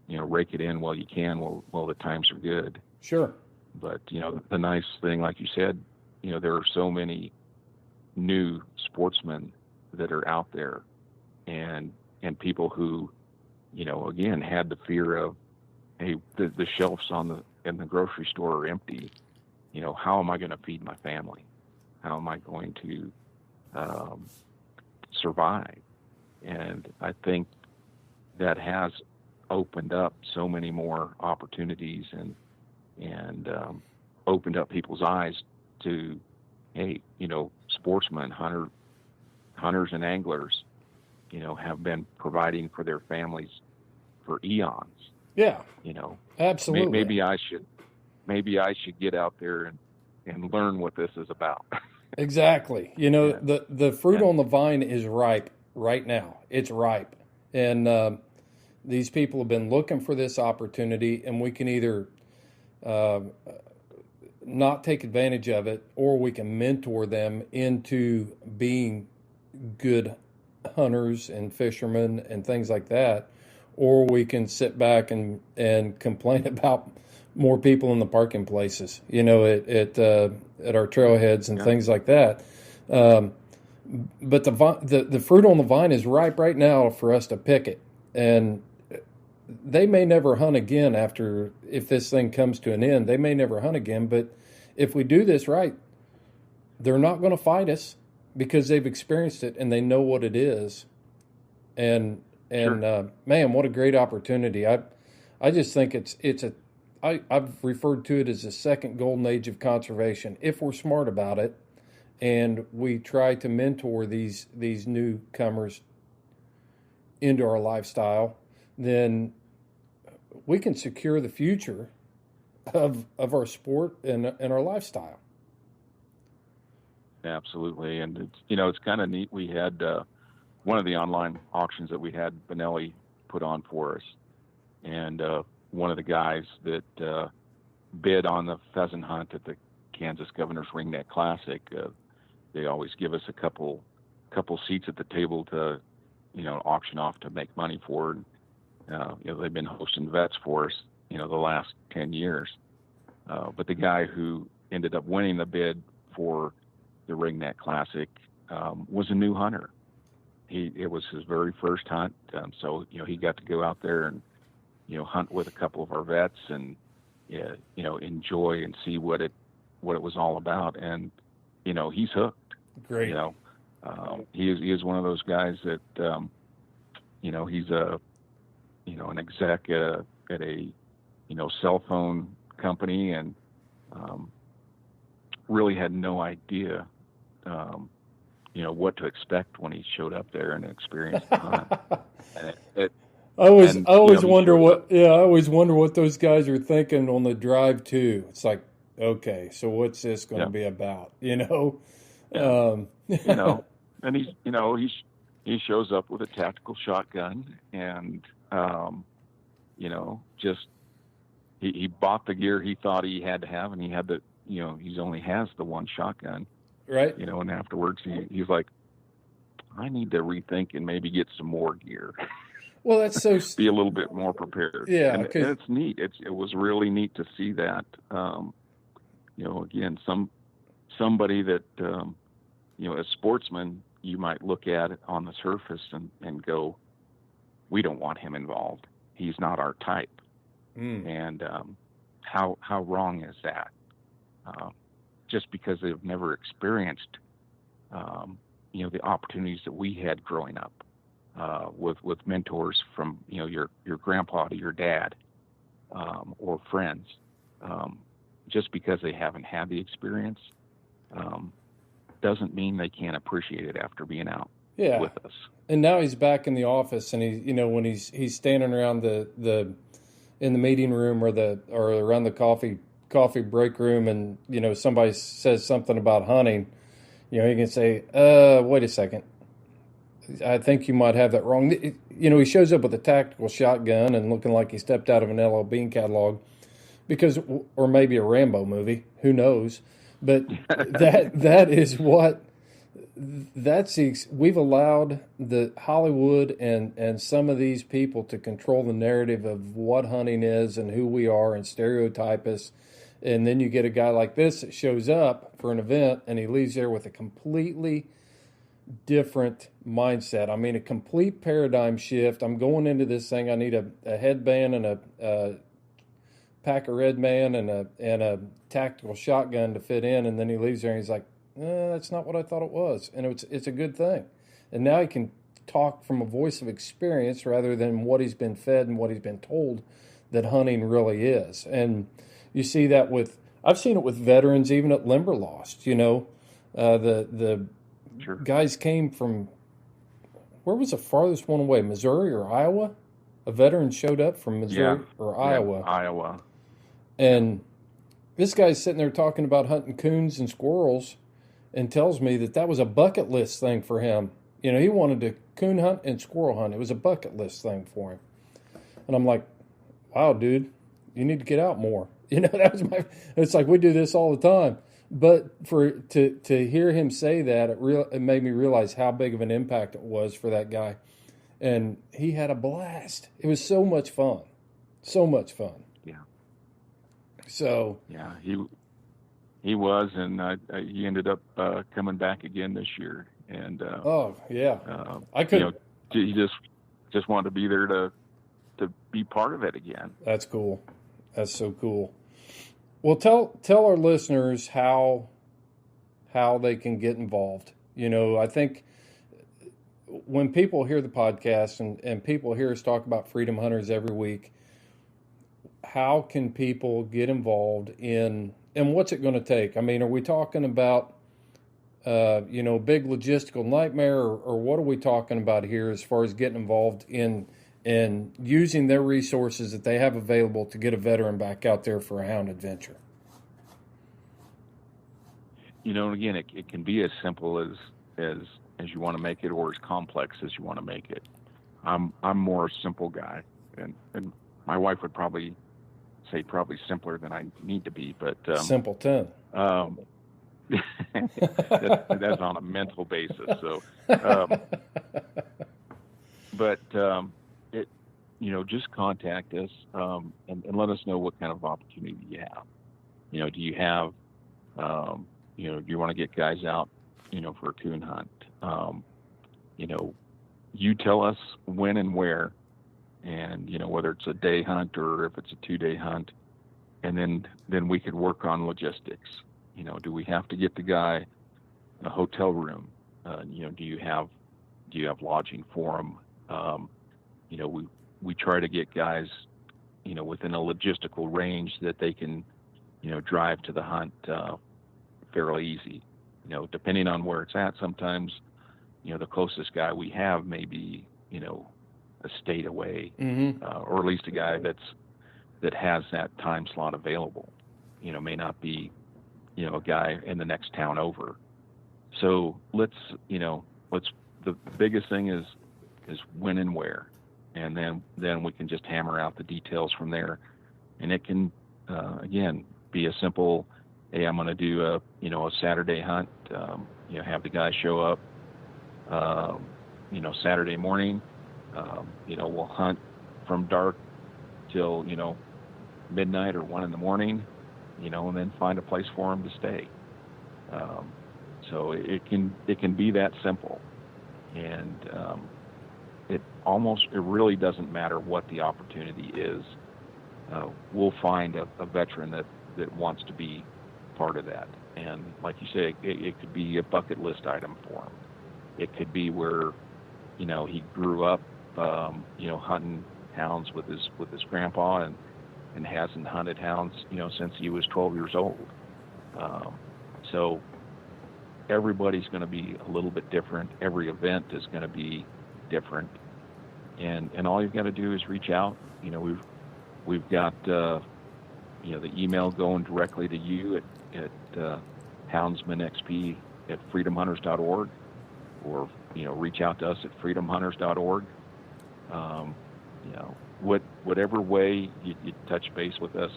rake it in while you can, while the times are good. Sure. But the nice thing, like you said, there are so many new sportsmen that are out there, and people who again had the fear of, hey, the shelves in the grocery store are empty. How am I going to feed my family? How am I going to survive? And I think that has opened up so many more opportunities and opened up people's eyes to, hey, sportsmen, hunters and anglers, have been providing for their families for eons. Yeah. Absolutely. Maybe I should get out there and learn what this is about. Exactly. The fruit on the vine is ripe right now. It's ripe. And these people have been looking for this opportunity, and we can either not take advantage of it, or we can mentor them into being good hunters and fishermen and things like that, or we can sit back and complain about more people in the parking places, at our trailheads and things like that. But the fruit on the vine is ripe right now for us to pick it, and they may never hunt again if this thing comes to an end. They may never hunt again, but if we do this right, they're not going to fight us, because they've experienced it and they know what it is. And Sure. Man, what a great opportunity! I just think I've referred to it as the second golden age of conservation, if we're smart about it, and we try to mentor these newcomers into our lifestyle. Then we can secure the future of our sport and our lifestyle. Absolutely. And it's kind of neat. We had one of the online auctions that we had Benelli put on for us, and one of the guys that bid on the pheasant hunt at the Kansas Governor's Ringneck Classic, they always give us a couple seats at the table to auction off to make money for. They've been hosting vets for us, the last 10 years. But the guy who ended up winning the bid for the Ringneck Classic was a new hunter. It was his very first hunt, so he got to go out there and hunt with a couple of our vets and enjoy and see what it was all about. And, he's hooked. Great. He is one of those guys that, he's an exec at a, cell phone company, and really had no idea, what to expect when he showed up there and experienced the hunt. And I always wonder what those guys are thinking on the drive too. It's like, okay, so what's this going to be about? And he shows up with a tactical shotgun, and just he bought the gear he thought he had to have, and he had he only has the one shotgun, right? And afterwards he's like, I need to rethink and maybe get some more gear. Well, that's so be a little bit more prepared. Yeah, and it's neat. It was really neat to see that. Again, somebody that as sportsmen, you might look at it on the surface and go, we don't want him involved. He's not our type. And how wrong is that? Just because they've never experienced, the opportunities that we had growing up, with mentors from, your grandpa to your dad, or friends. Just because they haven't had the experience, doesn't mean they can't appreciate it after being out with us. And now he's back in the office, and he, when he's standing around in the meeting room or around the coffee break room, and somebody says something about hunting, he can say, wait a second, I think you might have that wrong. He shows up with a tactical shotgun and looking like he stepped out of an L.L. Bean catalog, or maybe a Rambo movie, who knows? But we've allowed the Hollywood and some of these people to control the narrative of what hunting is and who we are and stereotype us. And then you get a guy like this that shows up for an event and he leaves there with a completely different mindset. I mean, a complete paradigm shift. I'm going into this thing. I need a headband and a pack of Red Man and a tactical shotgun to fit in. And then he leaves there and he's like, that's not what I thought it was. And it's a good thing. And now he can talk from a voice of experience rather than what he's been fed and what he's been told that hunting really is. And you see that I've seen it with veterans, even at Limberlost. The Sure. Guys came from, where was the farthest one away, Missouri or Iowa? A veteran showed up from Missouri or Iowa. Iowa. And this guy's sitting there talking about hunting coons and squirrels and tells me that was a bucket list thing for him. He wanted to coon hunt and squirrel hunt. It was a bucket list thing for him. And I'm like, wow, dude, you need to get out more. It's like we do this all the time. But to hear him say that, it made me realize how big of an impact it was for that guy. And he had a blast. It was so much fun. So much fun. Yeah. So. Yeah, he was, and he ended up coming back again this year. And I could. He just wanted to be there to be part of it again. That's cool. That's so cool. Well, tell our listeners how they can get involved. I think when people hear the podcast and people hear us talk about Freedom Hunters every week, how can people get involved and what's it going to take? I mean, are we talking about, big logistical nightmare, or what are we talking about here as far as getting involved in using their resources that they have available to get a veteran back out there for a hound adventure? And again, it can be as simple as you want to make it, or as complex as you want to make it. I'm more a simple guy, and my wife would probably say simpler than I need to be, but simpleton. That's on a mental basis. So, but just contact us and let us know what kind of opportunity you have. Do you have, do you want to get guys out, for a coon hunt? You tell us when and where, and whether it's a day hunt or if it's a 2-day hunt, and then we could work on logistics. Do we have to get the guy a hotel room? Do you have lodging for him? We try to get guys, within a logistical range that they can, drive to the hunt fairly easy. Depending on where it's at, sometimes, the closest guy we have may be, a state away, or at least a guy that has that time slot available. May not be, a guy in the next town over. So the biggest thing is when and where, and then we can just hammer out the details from there. And it can, again, be a simple, hey, I'm going to do a Saturday hunt. Have the guy show up, Saturday morning. We'll hunt from dark till midnight or 1 a.m, and then find a place for him to stay. So it can be that simple, and it really doesn't matter what the opportunity is. We'll find a veteran that wants to be part of that. And like you say, it could be a bucket list item for him. It could be where, he grew up, hunting hounds with his grandpa and hasn't hunted hounds, since he was 12 years old. So everybody's going to be a little bit different. Every event is going to be different. And all you've got to do is reach out. We've got, the email going directly to you at houndsmanxp at freedomhunters.org, or, reach out to us at freedomhunters.org. Whatever way you touch base with us,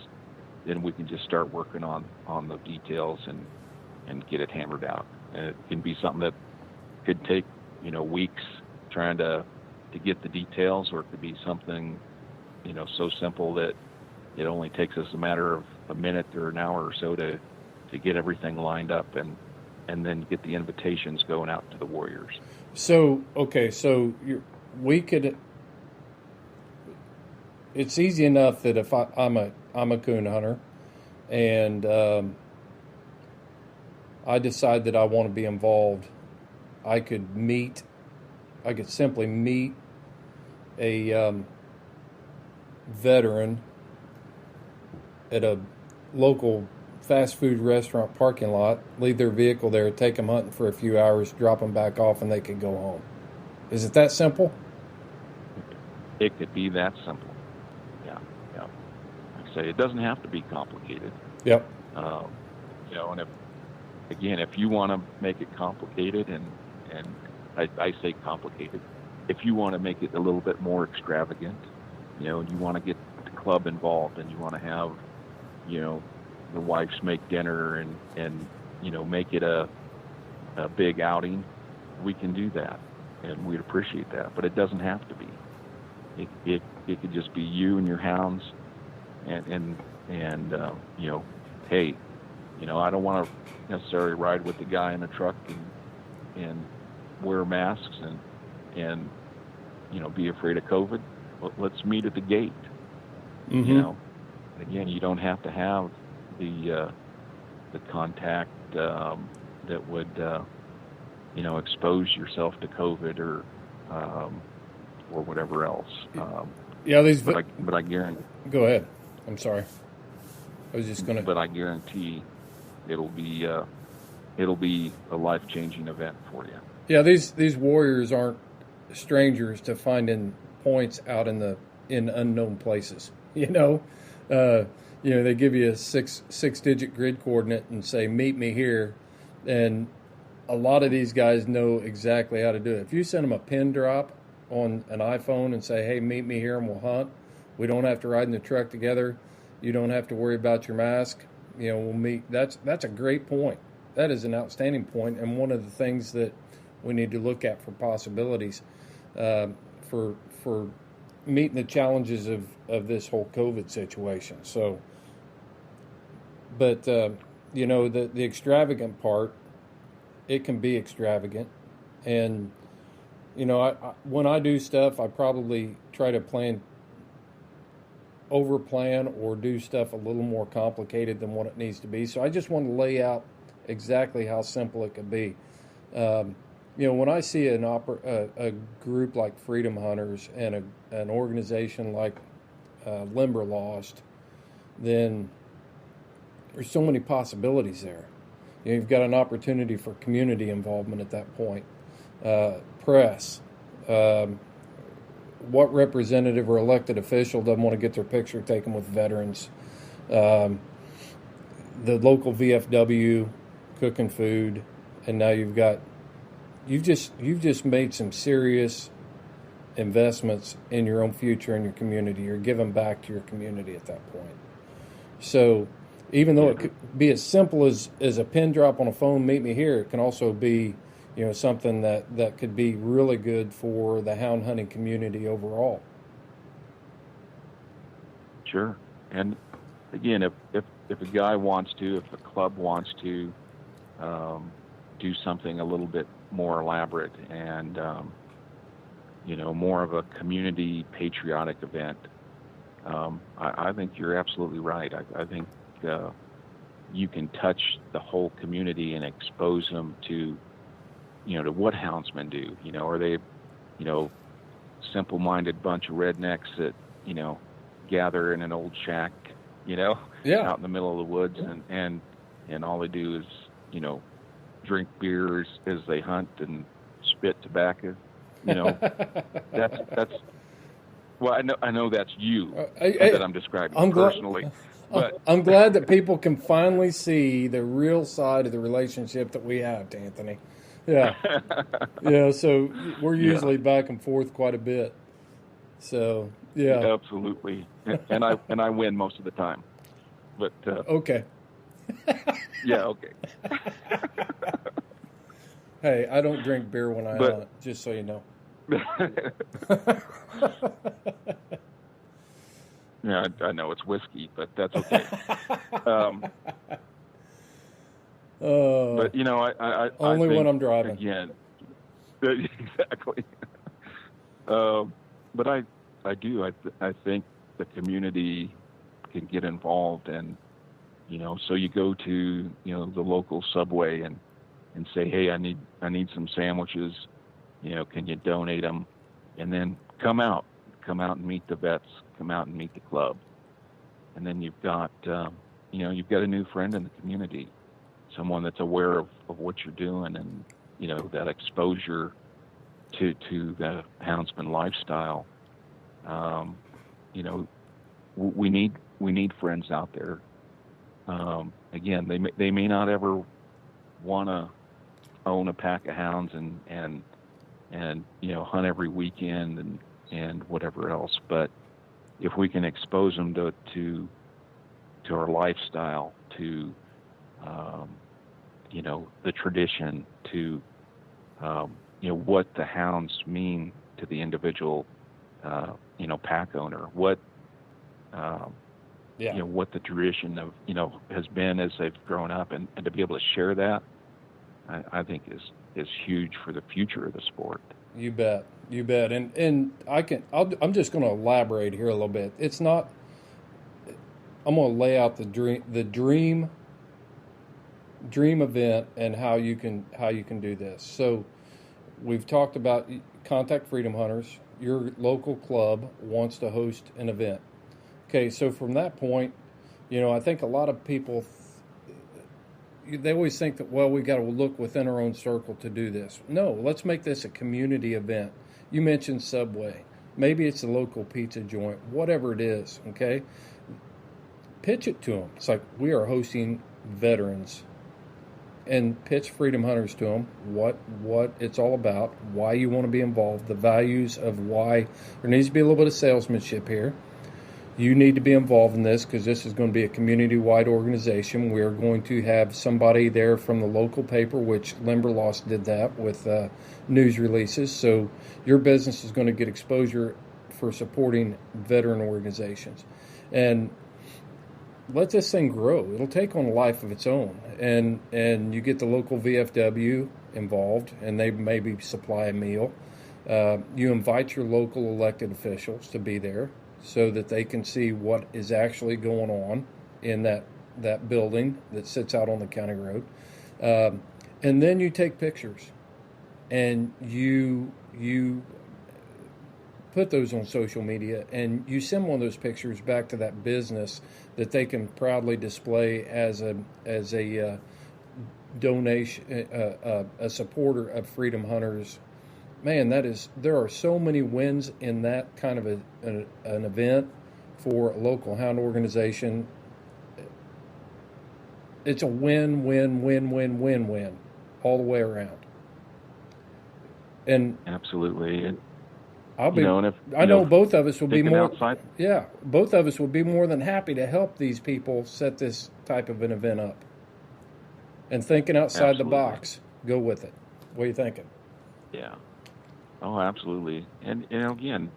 then we can just start working on the details and get it hammered out. And it can be something that could take, weeks trying to get the details, or it could be something, so simple that it only takes us a matter of a minute or an hour or so to get everything lined up and then get the invitations going out to the warriors. So, okay, so it's easy enough that if I'm a coon hunter and I decide that I want to be involved, I could simply meet a veteran at a local fast food restaurant parking lot, leave their vehicle there, take them hunting for a few hours, drop them back off, and they could go home. Is it that simple? It could be that simple. Yeah. Like I say, it doesn't have to be complicated. Yep. And if you want to make it complicated, and I say complicated, if you want to make it a little bit more extravagant, and you want to get the club involved, and you want to have, the wives make dinner and make it a big outing, we can do that, and we'd appreciate that. But it doesn't have to be. It could just be you and your hounds, and hey, I don't want to necessarily ride with the guy in the truck and wear masks and be afraid of COVID. Well, let's meet at the gate. Mm-hmm. Again, you don't have to have the contact that would expose yourself to COVID or whatever else. But I guarantee. Go ahead. I'm sorry. I was just gonna. But I guarantee it'll be a life-changing event for you. Yeah, these warriors aren't strangers to finding points out in unknown places. They give you a six-digit grid coordinate and say, meet me here. And a lot of these guys know exactly how to do it. If you send them a pin drop on an iPhone and say, hey, meet me here and we'll hunt, we don't have to ride in the truck together. You don't have to worry about your mask. We'll meet. That's a great point. That is an outstanding point, and one of the things that we need to look at for possibilities for meeting the challenges of this whole COVID situation. So, but the extravagant part, it can be extravagant, and when I do stuff, I probably try to plan overplan or do stuff a little more complicated than what it needs to be. So I just want to lay out exactly how simple it could be. When I see a group like Freedom Hunters and an organization like Limberlost, then there's so many possibilities there. You've got an opportunity for community involvement at that point. Press. What representative or elected official doesn't want to get their picture taken with veterans? The local VFW cooking food, and now you've just made some serious investments in your own future and your community. You're giving back to your community at that point. So even though it could be as simple as a pin drop on a phone, meet me here, it can also be, something that could be really good for the hound hunting community overall. Sure. And again, if a guy wants to, if the club wants to do something a little bit more elaborate and more of a community patriotic event, I think you're absolutely right. I think you can touch the whole community and expose them to what houndsmen do. Are they simple-minded bunch of rednecks that gather in an old shack out in the middle of the woods, and all they do is drink beers as they hunt and spit tobacco. That's well, I know that's you that I'm describing personally. But I'm glad that people can finally see the real side of the relationship that we have, Anthony. Yeah. So we're usually back and forth quite a bit. So, yeah. Absolutely. And I win most of the time. But okay. Yeah, okay. Hey, I don't drink beer when I hunt, just so you know. Yeah, I know it's whiskey, but that's okay. But I only think, when I'm driving. Again, exactly. But I do. I think the community can get involved, and so you go to the local Subway and say, hey, I need some sandwiches. Can you donate them? And then come out and meet the vets. Come out and meet the club, and then you've got a new friend in the community, someone that's aware of what you're doing, and that exposure to the houndsman lifestyle. We need friends out there. Again, they may not ever want to own a pack of hounds and hunt every weekend and whatever else, but if we can expose them to our lifestyle, to the tradition, to what the hounds mean to the individual pack owner, what what the tradition of has been as they've grown up, and to be able to share that, I think is huge for the future of the sport. You bet. And I'm just going to elaborate here a little bit. It's not. I'm going to lay out the dream event and how you can do this. So we've talked about contact Freedom Hunters. Your local club wants to host an event. Okay, so from that point, I think a lot of people, they always think that, well, we got to look within our own circle to do this. No, let's make this a community event. You mentioned Subway. Maybe it's a local pizza joint, whatever it is, okay? Pitch it to them. It's like, we are hosting veterans. And pitch Freedom Hunters to them, what it's all about, why you want to be involved, the values of why. There needs to be a little bit of salesmanship here. You need to be involved in this because this is going to be a community-wide organization. We are going to have somebody there from the local paper, which Limberlost did that with news releases. So your business is going to get exposure for supporting veteran organizations. And let this thing grow. It'll take on a life of its own. And you get the local VFW involved, and they maybe supply a meal. You invite your local elected officials to be there. so that they can see what is actually going on in that building that sits out on the county road. And then you take pictures and you put those on social media, and you send one of those pictures back to that business that they can proudly display as a donation, a supporter of Freedom Hunters. Man, there are so many wins in that kind of an event for a local hound organization. It's a win, win, win, win, win, win all the way around. And absolutely. And I know both of us will be more outside. Yeah, both of us would be more than happy to help these people set this type of an event up. And thinking outside the box, go with it. What are you thinking? Yeah. Oh, absolutely. And again,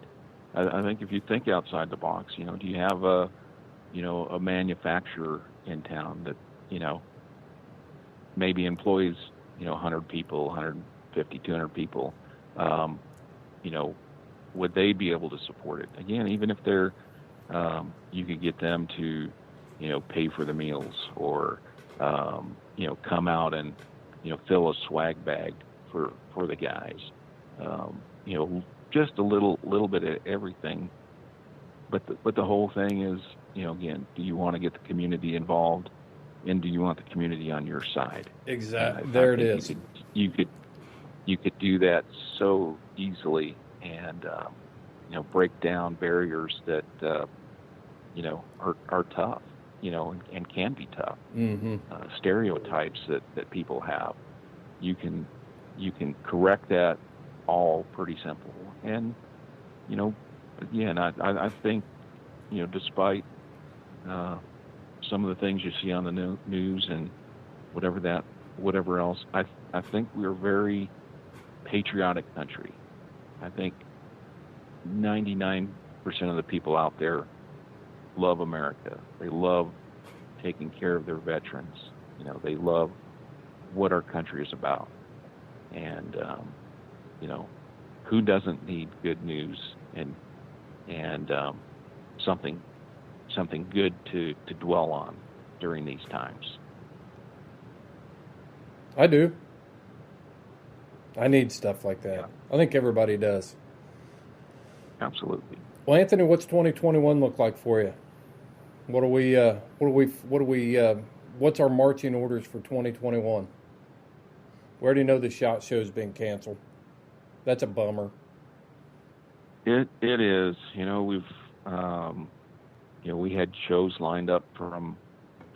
I think if you think outside the box, do you have a manufacturer in town that, maybe employs, 100 people, 150, 200 people, would they be able to support it? Again, even if they're, you could get them to, pay for the meals or, come out and, fill a swag bag for the guys. Just a little bit of everything. But the whole thing is, again, do you want to get the community involved, and do you want the community on your side? Exactly. There it is. You could do that so easily, and break down barriers that are tough, and can be tough. Mm-hmm. Stereotypes that people have. You can correct that all pretty simple. And again, I think despite some of the things you see on the news and whatever else, I think we're a very patriotic country. I think 99% of the people out there love America. They love taking care of their veterans. They love what our country is about. And who doesn't need good news and something good to dwell on during these times? I do. I need stuff like that. Yeah. I think everybody does. Absolutely. Well, Anthony, what's 2021 look like for you? What's our marching orders for 2021? We already know the SHOT Show's been canceled. That's a bummer. It is. We've we had shows lined up from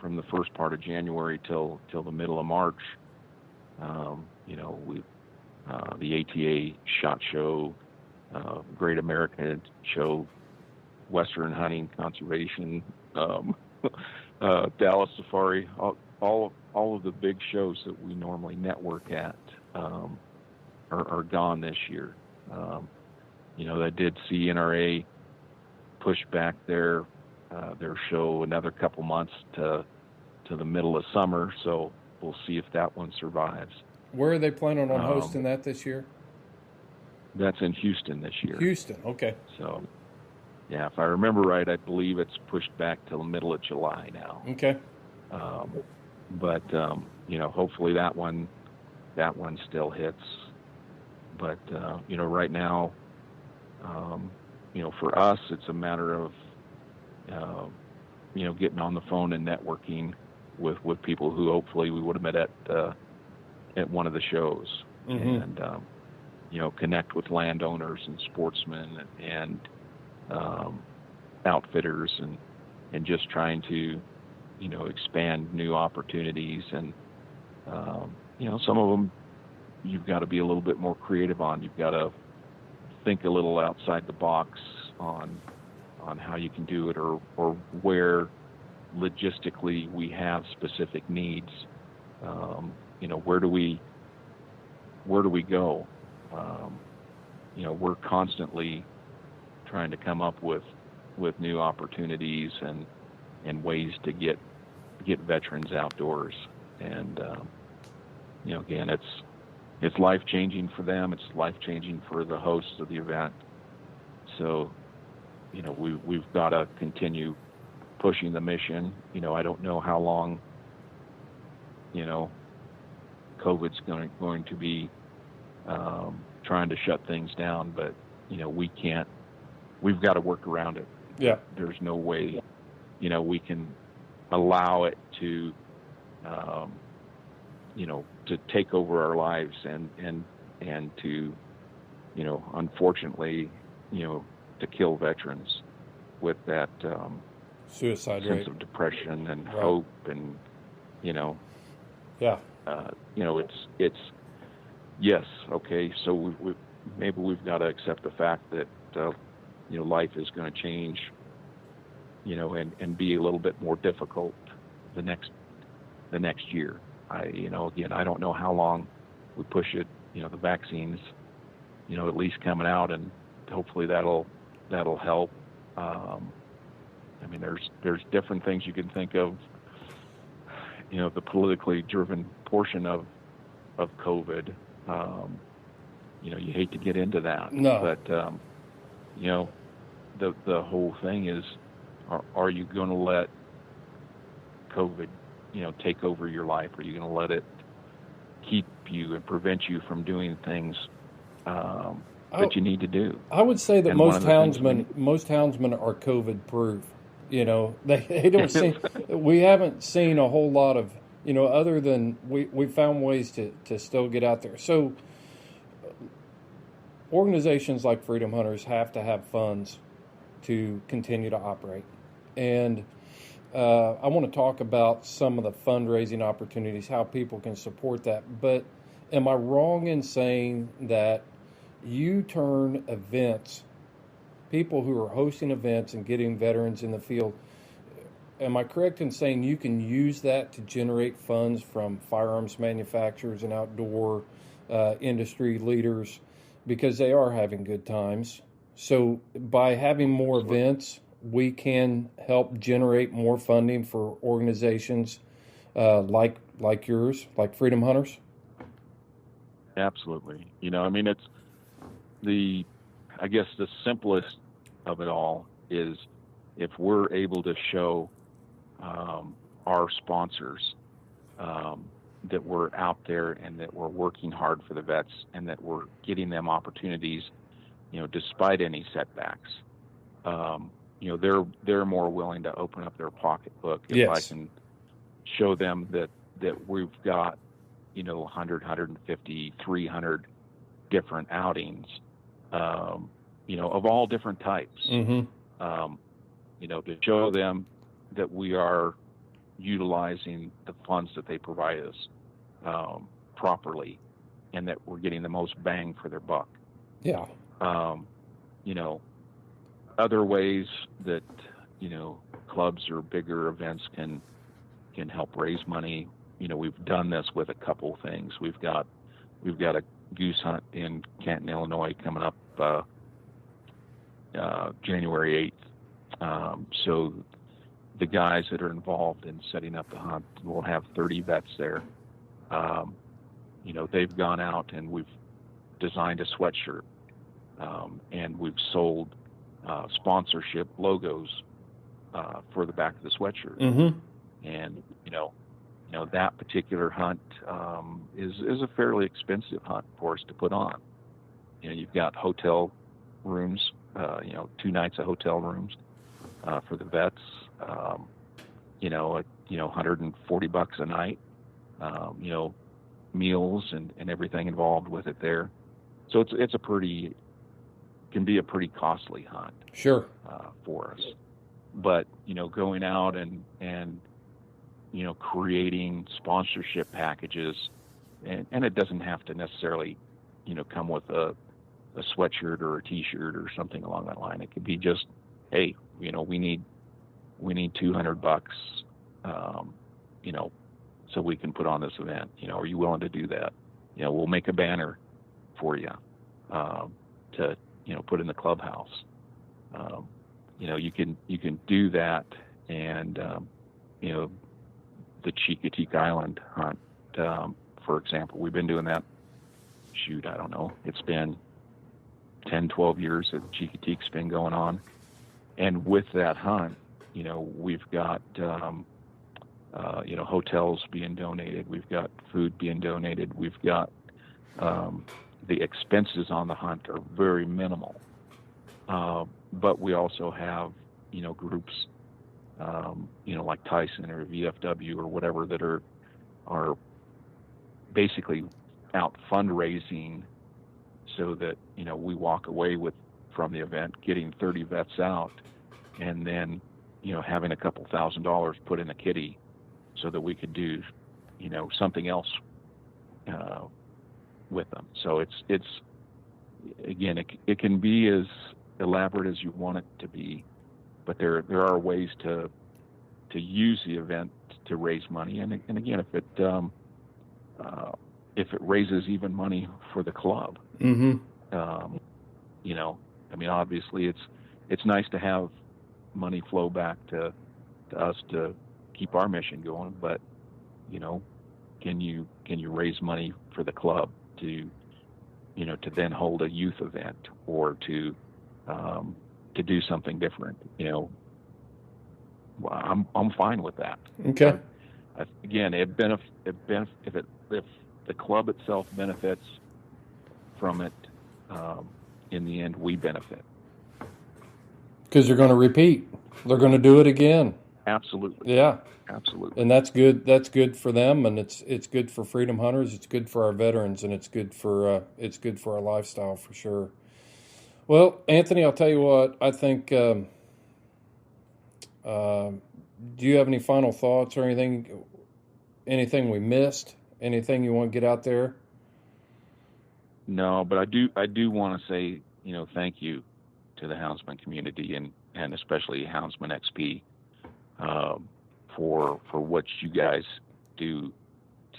the first part of January till the middle of March. The ATA SHOT Show, Great American Show, Western Hunting Conservation, Dallas Safari, all of the big shows that we normally network at are gone this year. They did see NRA push back their show another couple months to the middle of summer, so we'll see if that one survives. Where are they planning on hosting that this year? That's in Houston this year. Houston, okay. So, yeah, if I remember right, I believe it's pushed back till the middle of July now. Okay. But hopefully that one still hits. But right now, for us, it's a matter of getting on the phone and networking with people who hopefully we would have met at one of the shows. Mm-hmm. And connect with landowners and sportsmen and outfitters and just trying to expand new opportunities. And some of them you've got to be a little bit more creative on. You've got to think a little outside the box on how you can do it, or where logistically we have specific needs. Where do we go? We're constantly trying to come up with new opportunities and ways to get veterans outdoors. And again, it's life-changing for them. It's life-changing for the hosts of the event. So we've got to continue pushing the mission. I don't know how long, COVID's going to be trying to shut things down, but we've got to work around it. Yeah. There's no way, we can allow it to, to take over our lives and to, unfortunately, to kill veterans with that suicide sense rate of depression and right. hope and, Yeah. It's yes. Okay. So maybe we've got to accept the fact that, life is going to change, and be a little bit more difficult the next year. Again, I don't know how long we push it, the vaccines, at least coming out, and hopefully that'll help. There's different things you can think of, the politically driven portion of COVID. You hate to get into that. No. But, the whole thing is, are you going to let COVID, take over your life? Are you going to let it keep you and prevent you from doing things that you need to do? I would say that most houndsmen are COVID proof. They don't seem. We haven't seen a whole lot of, other than we found ways to still get out there. So organizations like Freedom Hunters have to have funds to continue to operate. And I want to talk about some of the fundraising opportunities, how people can support that. But am I wrong in saying that you turn events, people who are hosting events and getting veterans in the field, am I correct in saying you can use that to generate funds from firearms manufacturers and outdoor industry leaders because they are having good times? So by having more events, we can help generate more funding for organizations like yours, like Freedom Hunters? Absolutely. It's I guess the simplest of it all is if we're able to show our sponsors that we're out there and that we're working hard for the vets and that we're getting them opportunities, despite any setbacks, they're more willing to open up their pocketbook if yes. I can show them that we've got, 100, 150, 300 different outings, of all different types, mm-hmm. To show them that we are utilizing the funds that they provide us properly and that we're getting the most bang for their buck. Yeah. Other ways that, clubs or bigger events can help raise money. We've done this with a couple things. We've got a goose hunt in Canton, Illinois coming up January 8th. So the guys that are involved in setting up the hunt will have 30 vets there. They've gone out and we've designed a sweatshirt, and we've sold sponsorship logos for the back of the sweatshirt. Mm-hmm. And that particular hunt is a fairly expensive hunt for us to put on. You've got hotel rooms, 2 nights of hotel rooms for the vets. $140 a night. Meals and everything involved with it there. So it's can be a pretty costly hunt. Sure. For us. But, going out and creating sponsorship packages, and it doesn't have to necessarily, come with a sweatshirt or a T-shirt or something along that line. It could be just, hey, we need $200, so we can put on this event. Are you willing to do that? We'll make a banner for you to put in the clubhouse. You can do that, and the Cheekateek Island hunt, for example, we've been doing that. I don't know. It's been 10, 12 years that Cheekateek's been going on. And with that hunt, we've got, hotels being donated. We've got food being donated. We've got the expenses on the hunt are very minimal. But we also have, groups, like Tyson or VFW or whatever that are basically out fundraising so that, we walk away from the event getting 30 vets out, and then, having a couple $1,000s put in a kitty so that we could do, something else with them. So it's again, it can be as elaborate as you want it to be, but there are ways to use the event to raise money. And again, if it raises even money for the club, obviously it's nice to have money flow back to us to keep our mission going, but can you raise money for the club to then hold a youth event or to do something different? I'm fine with that. Okay. Again, if the club itself benefits from it, in the end, we benefit. Because they're going to repeat. They're going to do it again. Absolutely. Yeah. Absolutely. And that's good. That's good for them, and it's good for freedom hunters. It's good for our veterans, and it's good for our lifestyle for sure. Well, Anthony, I'll tell you what. I think. Do you have any final thoughts or anything we missed? Anything you want to get out there? No, but I do want to say, thank you to the Houndsman community and especially Houndsman XP for what you guys do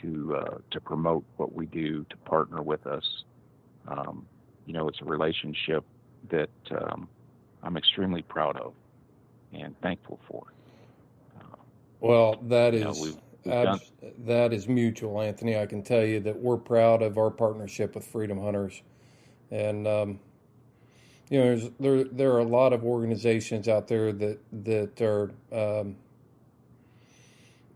to promote what we do, to partner with us. It's a relationship that I'm extremely proud of and thankful for. Well, that is that is mutual, Anthony. I can tell you that we're proud of our partnership with Freedom Hunters, and there are a lot of organizations out there that are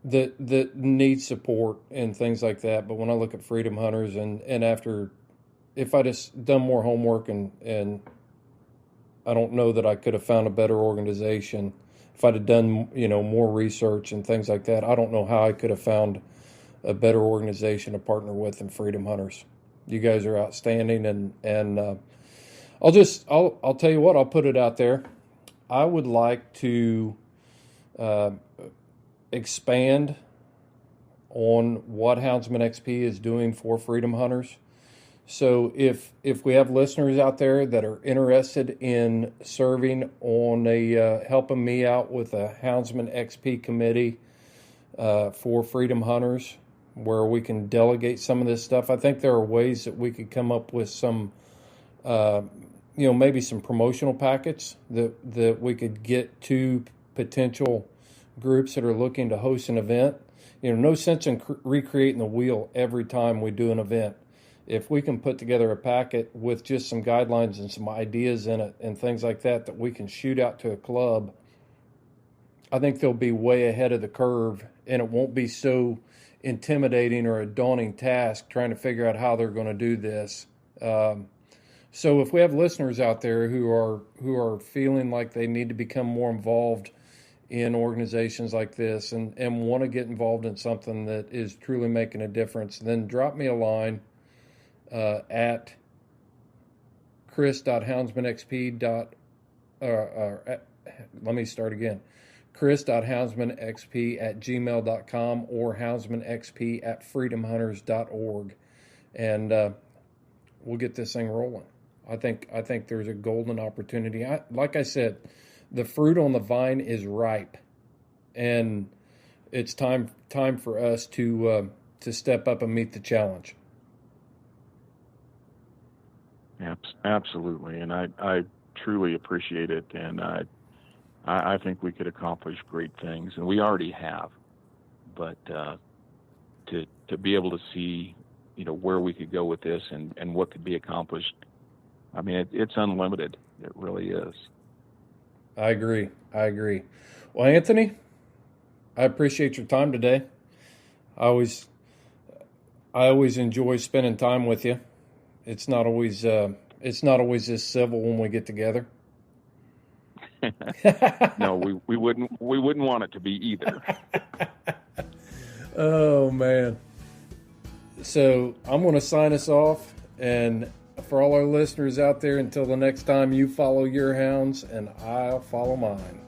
that need support and things like that. But when I look at Freedom Hunters and if I just done more homework and I don't know that I could have found a better organization. If I'd have done, more research and things like that, I don't know how I could have found a better organization to partner with than Freedom Hunters. You guys are outstanding, and I'll tell you what, I'll put it out there. I would like to expand on what Houndsman XP is doing for Freedom Hunters. So if we have listeners out there that are interested in serving on helping me out with a Houndsman XP committee for Freedom Hunters, where we can delegate some of this stuff, I think there are ways that we could come up with some, maybe some promotional packets that we could get to potential groups that are looking to host an event. No sense in recreating the wheel every time we do an event. If we can put together a packet with just some guidelines and some ideas in it and things like that we can shoot out to a club, I think they'll be way ahead of the curve, and it won't be so intimidating or a daunting task trying to figure out how they're going to do this. So if we have listeners out there who are feeling like they need to become more involved in organizations like this and want to get involved in something that is truly making a difference, then drop me a line at chris.houndsmanxp. Let me start again. chris.houndsmanxp@gmail.com or houndsmanxp@freedomhunters.org, and we'll get this thing rolling. I think there's a golden opportunity. Like I said, the fruit on the vine is ripe, and it's time for us to step up and meet the challenge. Absolutely, and I truly appreciate it, and I think we could accomplish great things, and we already have. But to be able to see, where we could go with this and what could be accomplished, I mean, it's unlimited. It really is. I agree. Well, Anthony, I appreciate your time today. I always enjoy spending time with you. It's not always this civil when we get together. No, we wouldn't want it to be either. Oh man. So I'm going to sign us off, and for all our listeners out there, until the next time, you follow your hounds and I'll follow mine.